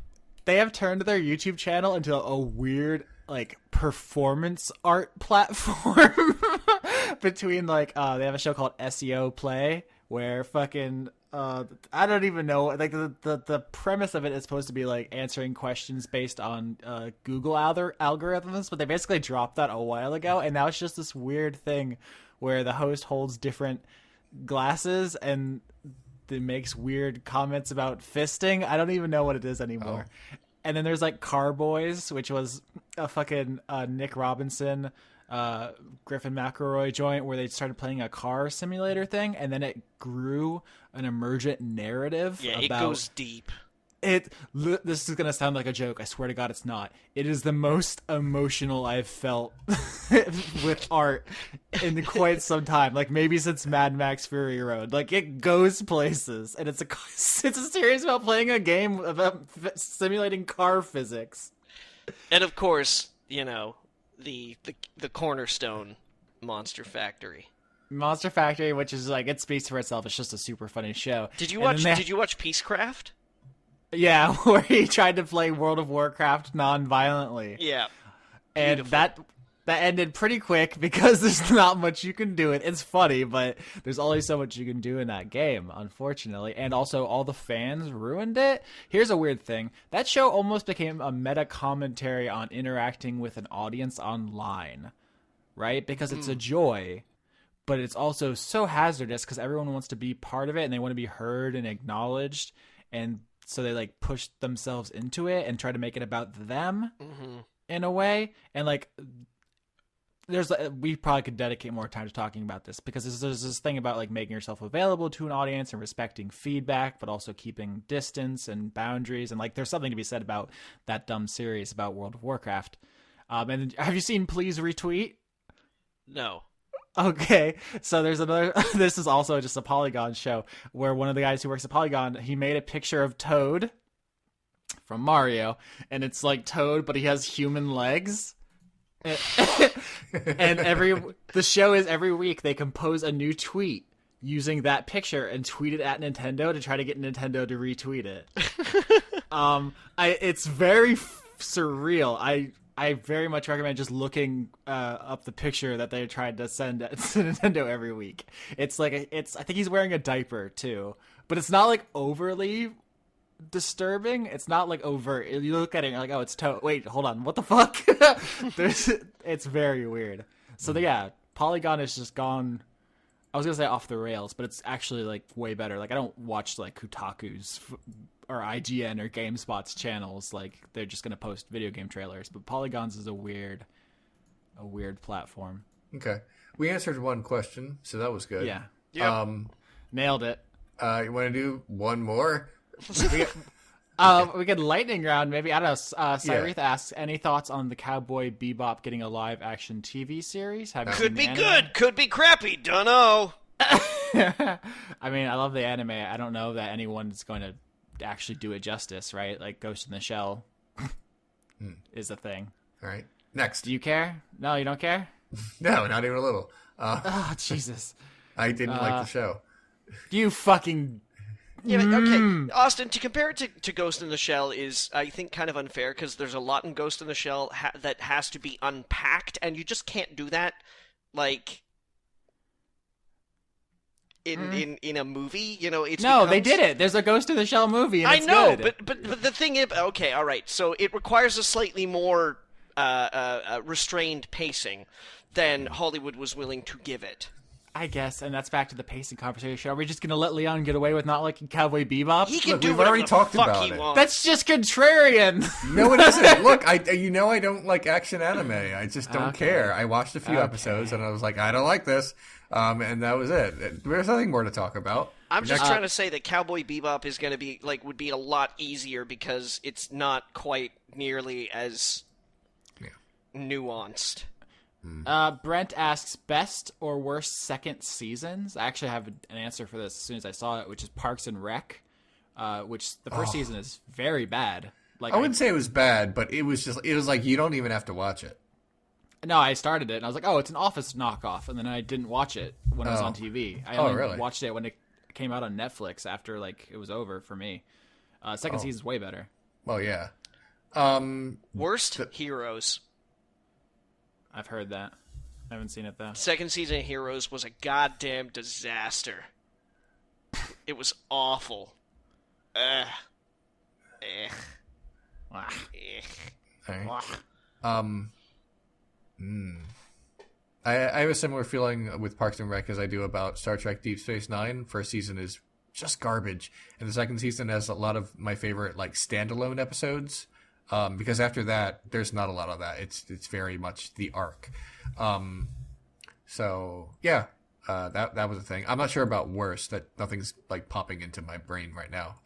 They have turned their YouTube channel into a weird like performance art platform between like they have a show called SEO Play where fucking I don't even know, like the premise of it is supposed to be like answering questions based on Google algorithms, but they basically dropped that a while ago, and now it's just this weird thing where the host holds different glasses and it makes weird comments about fisting. I don't even know what it is anymore. And then there's like Carboys, which was a fucking Nick Robinson, Griffin McElroy joint where they started playing a car simulator thing, and then it grew an emergent narrative. Yeah, about... it goes deep. This is gonna sound like a joke. I swear to God, it's not. It is the most emotional I've felt with art in quite some time. Like maybe since Mad Max Fury Road. Like it goes places, and it's a series about playing a game about simulating car physics. And of course, you know, the cornerstone, Monster Factory. Monster Factory, which is like, it speaks for itself. It's just a super funny show. Did you watch Peacecraft? Yeah, where he tried to play World of Warcraft non-violently. Yeah. And that ended pretty quick because there's not much you can do. It's funny, but there's only so much you can do in that game, unfortunately. And also, all the fans ruined it. Here's a weird thing. That show almost became a meta commentary on interacting with an audience online, right? Because it's a joy, but it's also so hazardous because everyone wants to be part of it and they want to be heard and acknowledged. And so they like push themselves into it and try to make it about them in a way. And like, we probably could dedicate more time to talking about this because there's this thing about like making yourself available to an audience and respecting feedback, but also keeping distance and boundaries. And like, there's something to be said about that dumb series about World of Warcraft. And have you seen Please Retweet? No. Okay, so there's another, this is also just a Polygon show where one of the guys who works at Polygon, he made a picture of Toad from Mario, and it's like Toad, but he has human legs. And the show is every week they compose a new tweet using that picture and tweet it at Nintendo to try to get Nintendo to retweet it. It's very surreal. I very much recommend just looking up the picture that they tried to send to Nintendo every week. It's like I think he's wearing a diaper too, but it's not like overly disturbing. It's not like overt. You look at it and you're like, oh, it's Toad. Wait, hold on, what the fuck? It's very weird. So yeah, Polygon has just gone. I was gonna say off the rails, but it's actually like way better. Like I don't watch like Kotaku's or IGN or GameSpot's channels. Like they're just gonna post video game trailers. But Polygon's is a weird platform. Okay, we answered one question, so that was good. Yeah. Nailed it. You want to do one more? We could lightning round maybe. I don't know. Cyrith asks, any thoughts on the Cowboy Bebop getting a live action TV series? Could be good, could be crappy. Dunno. I mean, I love the anime. I don't know that anyone's going to actually do it justice, right? Like Ghost in the Shell is a thing. All right. Next. Do you care? No, you don't care? No, not even a little. Oh, Jesus. I didn't like the show. You fucking... Yeah, okay. Austin, to compare it to Ghost in the Shell is, I think, kind of unfair because there's a lot in Ghost in the Shell that has to be unpacked, and you just can't do that, like, in a movie. You know, they did it. There's a Ghost in the Shell movie, and it's know, good. but the thing is, okay, all right. So it requires a slightly more restrained pacing than Hollywood was willing to give it. I guess, and that's back to the pacing conversation. Are we just going to let Leon get away with not liking Cowboy Bebop? He can Look, do we've whatever already the talked fuck about he it. wants. That's just contrarian. No, it isn't. Look, I don't like action anime. I just don't care. I watched a few episodes and I was like, I don't like this, and that was it. There's nothing more to talk about. I'm just trying to say that Cowboy Bebop is going to be would be a lot easier because it's not quite nearly as nuanced. Brent asks, best or worst second seasons? I actually have an answer for this as soon as I saw it, which is Parks and Rec, which the first season is very bad. Like, I wouldn't say it was bad, but it was like you don't even have to watch it. No, I started it and I was like, oh, it's an Office knockoff, and then I didn't watch it when it was on TV. I only really? watched it when it came out on Netflix after it was over for me. Second season's way better. Well, yeah. Worst heroes. I've heard that. I haven't seen it though. Second season of Heroes was a goddamn disaster. It was awful. Ugh. Ugh. Wah. Ugh. All right. Wah. I have a similar feeling with Parks and Rec as I do about Star Trek Deep Space Nine. First season is just garbage, and the second season has a lot of my favorite like standalone episodes. Because after that, there's not a lot of that. It's very much the arc. So yeah, that was a thing. I'm not sure about worse. That nothing's like popping into my brain right now.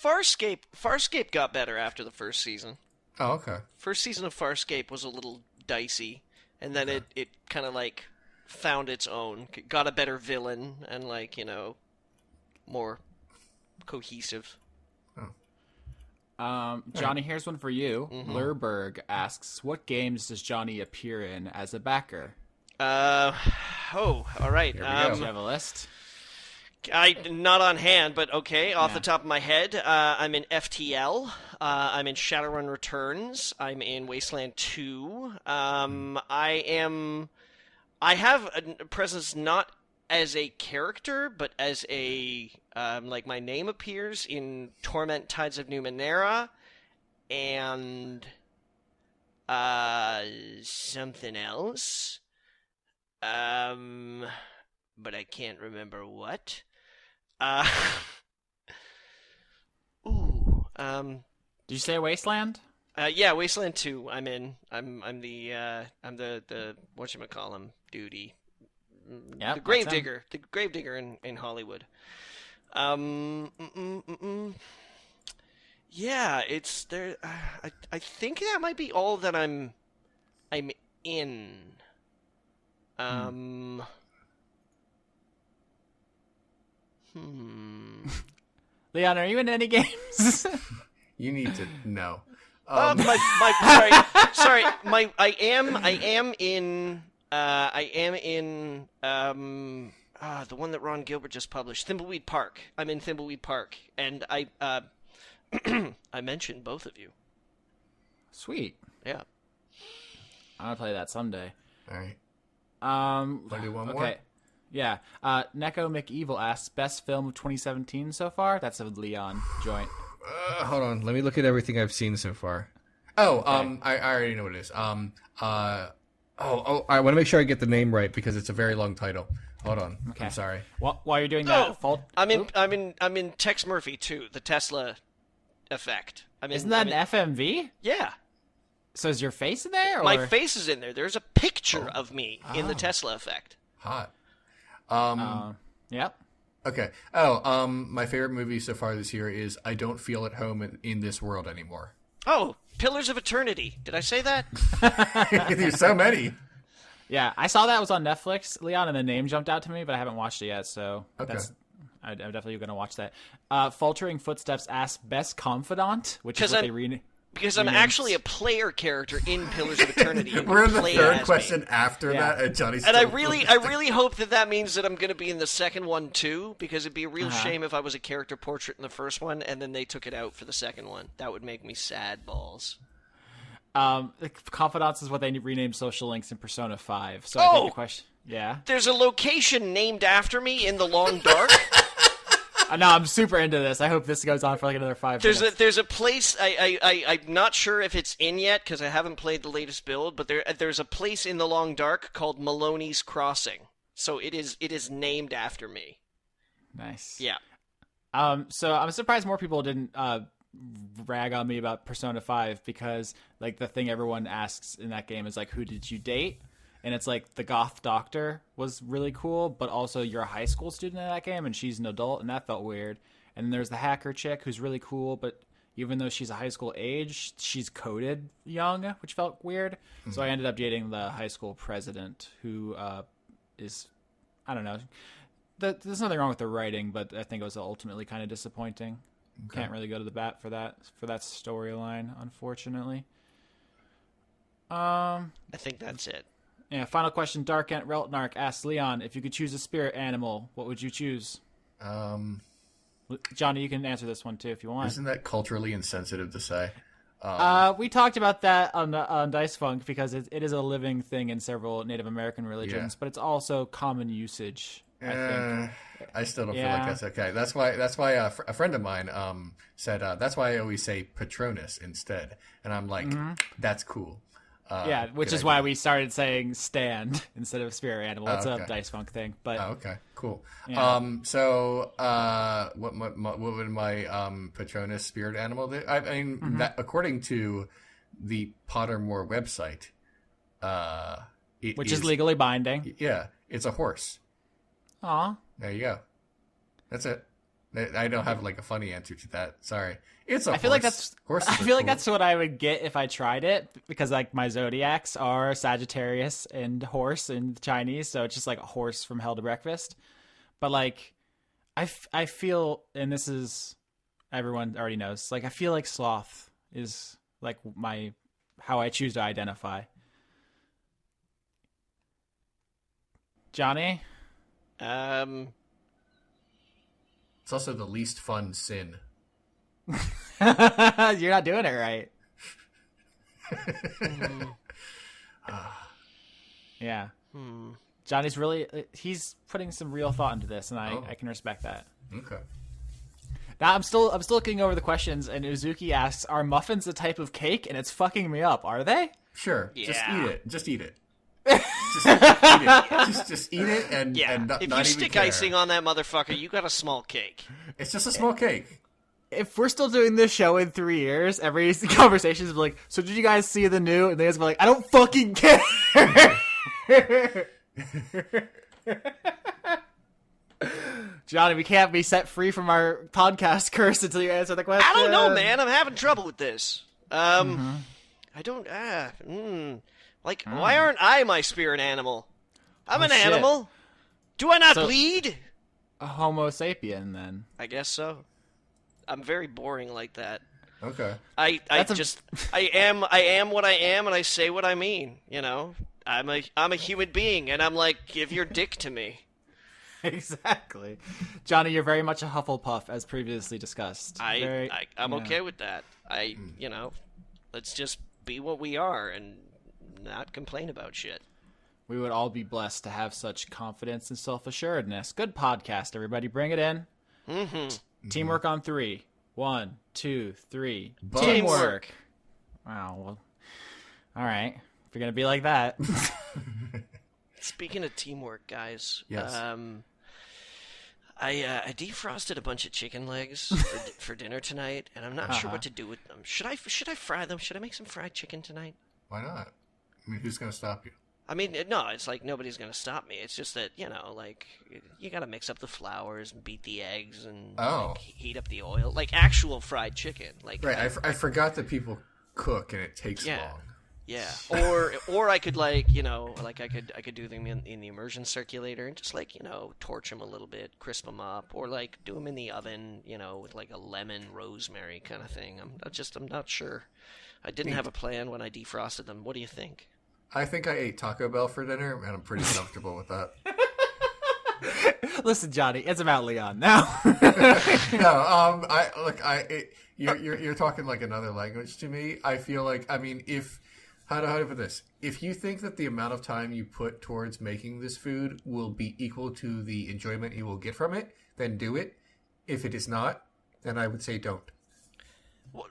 Farscape got better after the first season. Oh, okay. First season of Farscape was a little dicey, and then it kind of like found its own, got a better villain, and like, you know, more cohesive. Johnny, here's one for you. Lurberg asks, what games does Johnny appear in as a backer? All right. Do you have a list? Not on hand, but okay, off the top of my head, I'm in FTL, I'm in Shadowrun Returns, I'm in Wasteland 2, I have a presence not as a character, but as a, like my name appears in Torment Tides of Numenera, and, something else, but I can't remember what. Did you say Wasteland? Yeah, Wasteland 2. I'm in. I'm the whatchamacallem duty. Yep, The Gravedigger. The Gravedigger in Hollywood. Yeah, it's there. I think that might be all that I'm in. Leon, are you in any games? You need to know. Sorry. I am in the one that Ron Gilbert just published, Thimbleweed Park. I'm in Thimbleweed Park, and I I mentioned both of you. Sweet. Yeah. I'm gonna play that someday. All right. Want to do one more? Okay. Yeah. Neko McEvil asks, best film of 2017 so far? That's a Leon joint. Hold on. Let me look at everything I've seen so far. Oh, okay. I already know what it is. I want to make sure I get the name right because it's a very long title. Hold on. Okay. I'm sorry. While you're doing that, I'm in Tex Murphy too, the Tesla effect. Isn't that an FMV? Yeah. So is your face in there? Or? My face is in there. There's a picture of me in the Tesla effect. Hot. Yep. Okay. My favorite movie so far this year is I Don't Feel at Home in This World Anymore. Oh, Pillars of Eternity. Did I say that? There's so many. Yeah, I saw that was on Netflix, Leon, and the name jumped out to me, but I haven't watched it yet, so I'm definitely going to watch that. Faltering Footsteps asks Best Confidant, which is what they renamed. Because I'm actually a player character in Pillars of Eternity. We're in the third question after that, and Johnny's and I really hope that means that I'm going to be in the second one too, because it'd be a real shame if I was a character portrait in the first one and then they took it out for the second one. That would make me sad balls. Confidants is what they renamed Social Links in Persona 5. So I think the question, there's a location named after me in the Long Dark. No, I'm super into this. I hope this goes on for like another 5 minutes. There's a place, I'm not sure if it's in yet because I haven't played the latest build, but there's a place in the Long Dark called Maloney's Crossing. So it is named after me. Nice. Yeah. So I'm surprised more people didn't rag on me about Persona 5 because like the thing everyone asks in that game is like, who did you date? And it's like the goth doctor was really cool, but also you're a high school student in that game and she's an adult, and that felt weird. And then there's the hacker chick who's really cool, but even though she's a high school age, she's coded young, which felt weird. Mm-hmm. So I ended up dating the high school president who is, I don't know. There's nothing wrong with the writing, but I think it was ultimately kind of disappointing. Okay. Can't really go to the bat for that storyline, unfortunately. I think that's it. Yeah, final question. Dark Ant Reltnark asks Leon, if you could choose a spirit animal, what would you choose? Johnny, you can answer this one too if you want. Isn't that culturally insensitive to say? We talked about that on Dice Funk because it is a living thing in several Native American religions, but it's also common usage. I think. I still don't feel like that's okay. That's why a friend of mine said that's why I always say Patronus instead, and I'm like, that's cool. Which is why we started saying stand instead of spirit animal. It's a Dice Funk thing. But okay, cool. Yeah. What would my Patronus spirit animal do? I mean, that, according to the Pottermore website, which is legally binding. Yeah, it's a horse. Aw. There you go. That's it. I don't have like a funny answer to that. Sorry. It's a horse. I feel like that's what I would get if I tried it, because like my zodiacs are Sagittarius and horse in Chinese, so it's just like a horse from hell to breakfast. But like I feel, and this is, everyone already knows, like I feel like sloth is like how I choose to identify. Johnny? It's also the least fun sin. You're not doing it right. Yeah. Johnny's he's putting some real thought into this, and I can respect that. Okay. Now I'm still looking over the questions, and Uzuki asks, "Are muffins a type of cake?" And it's fucking me up. Are they? Sure. Yeah. Just eat it. Just eat it. Just eat it, and not, if not you even stick care. icing on that motherfucker, you got a small cake. It's just a small cake. If we're still doing this show in 3 years, every conversation is like, "So did you guys see the new?" And they guys be like, "I don't fucking care." Johnny, we can't be set free from our podcast curse until you answer the question. I don't know, man. I'm having trouble with this. I don't. Why aren't I my spirit animal? I'm an animal. Do I not bleed? A Homo sapien, then. I guess so. I'm very boring like that. Okay. I am what I am, and I say what I mean. You know, I'm a human being, and I'm like, give your dick to me. Exactly. Johnny, you're very much a Hufflepuff, as previously discussed. I'm okay with that. Let's just be what we are and not complain about shit. We would all be blessed to have such confidence and self-assuredness. Good podcast, everybody. Bring it in. Teamwork on 3. 1, 2, 3. Teamwork. Wow. Well, all right. If you're going to be like that. Speaking of teamwork, guys. Yes. I defrosted a bunch of chicken legs for dinner tonight, and I'm not sure what to do with them. Should I fry them? Should I make some fried chicken tonight? Why not? I mean, who's going to stop you? I mean, no, it's like nobody's going to stop me. It's just that, like, you got to mix up the flours and beat the eggs and heat up the oil. Like actual fried chicken. Like, right, I forgot that people cook and it takes long. Yeah, or I could I could do them in the immersion circulator and just torch them a little bit, crisp them up, or like do them in the oven, with like a lemon rosemary kind of thing. I'm not sure. I didn't have a plan when I defrosted them. What do you think? I think I ate Taco Bell for dinner, and I'm pretty comfortable with that. Listen, Johnny, it's about Leon now. No, you're talking like another language to me. I feel like, I mean, how do I put this? If you think that the amount of time you put towards making this food will be equal to the enjoyment you will get from it, then do it. If it is not, then I would say don't. Well,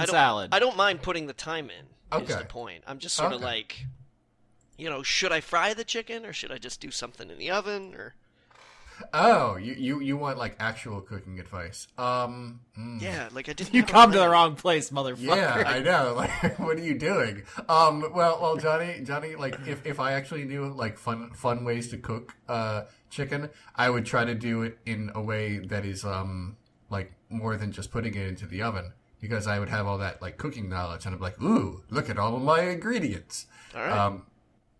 salad. I don't mind putting the time in. Okay. Is the point. I'm just sort of like, should I fry the chicken or should I just do something in the oven or? Oh, you want like actual cooking advice? Yeah, like I didn't. You come to the wrong place, motherfucker. Yeah, I know. Like, what are you doing? Well, Johnny, like if I actually knew like fun ways to cook chicken, I would try to do it in a way that is like more than just putting it into the oven. Because I would have all that like cooking knowledge, and I'm like, ooh, look at all of my ingredients. All right.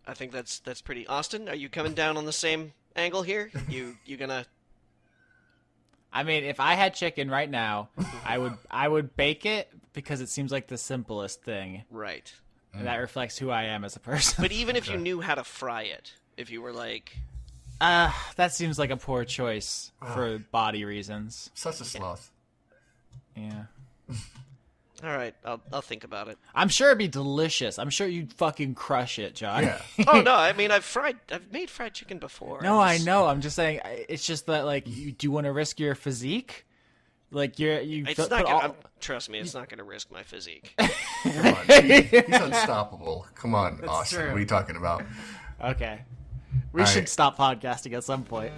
I think that's pretty. Austin, are you coming down on the same angle here? You gonna? I mean, if I had chicken right now, I would bake it because it seems like the simplest thing. Right. And that reflects who I am as a person. But even if you knew how to fry it, if you were like, that seems like a poor choice for body reasons. Such a sloth. Yeah. All right, I'll think about it. I'm sure it'd be delicious. I'm sure you'd fucking crush it, John. Yeah. Oh no, I mean I've made fried chicken before. No, I know. I'm just saying. It's just that, like, do you want to risk your physique? Like, It's not gonna. Trust me, it's not gonna risk my physique. Come on. He's unstoppable. Come on, Austin. true. What are you talking about? Okay. We should stop podcasting at some point.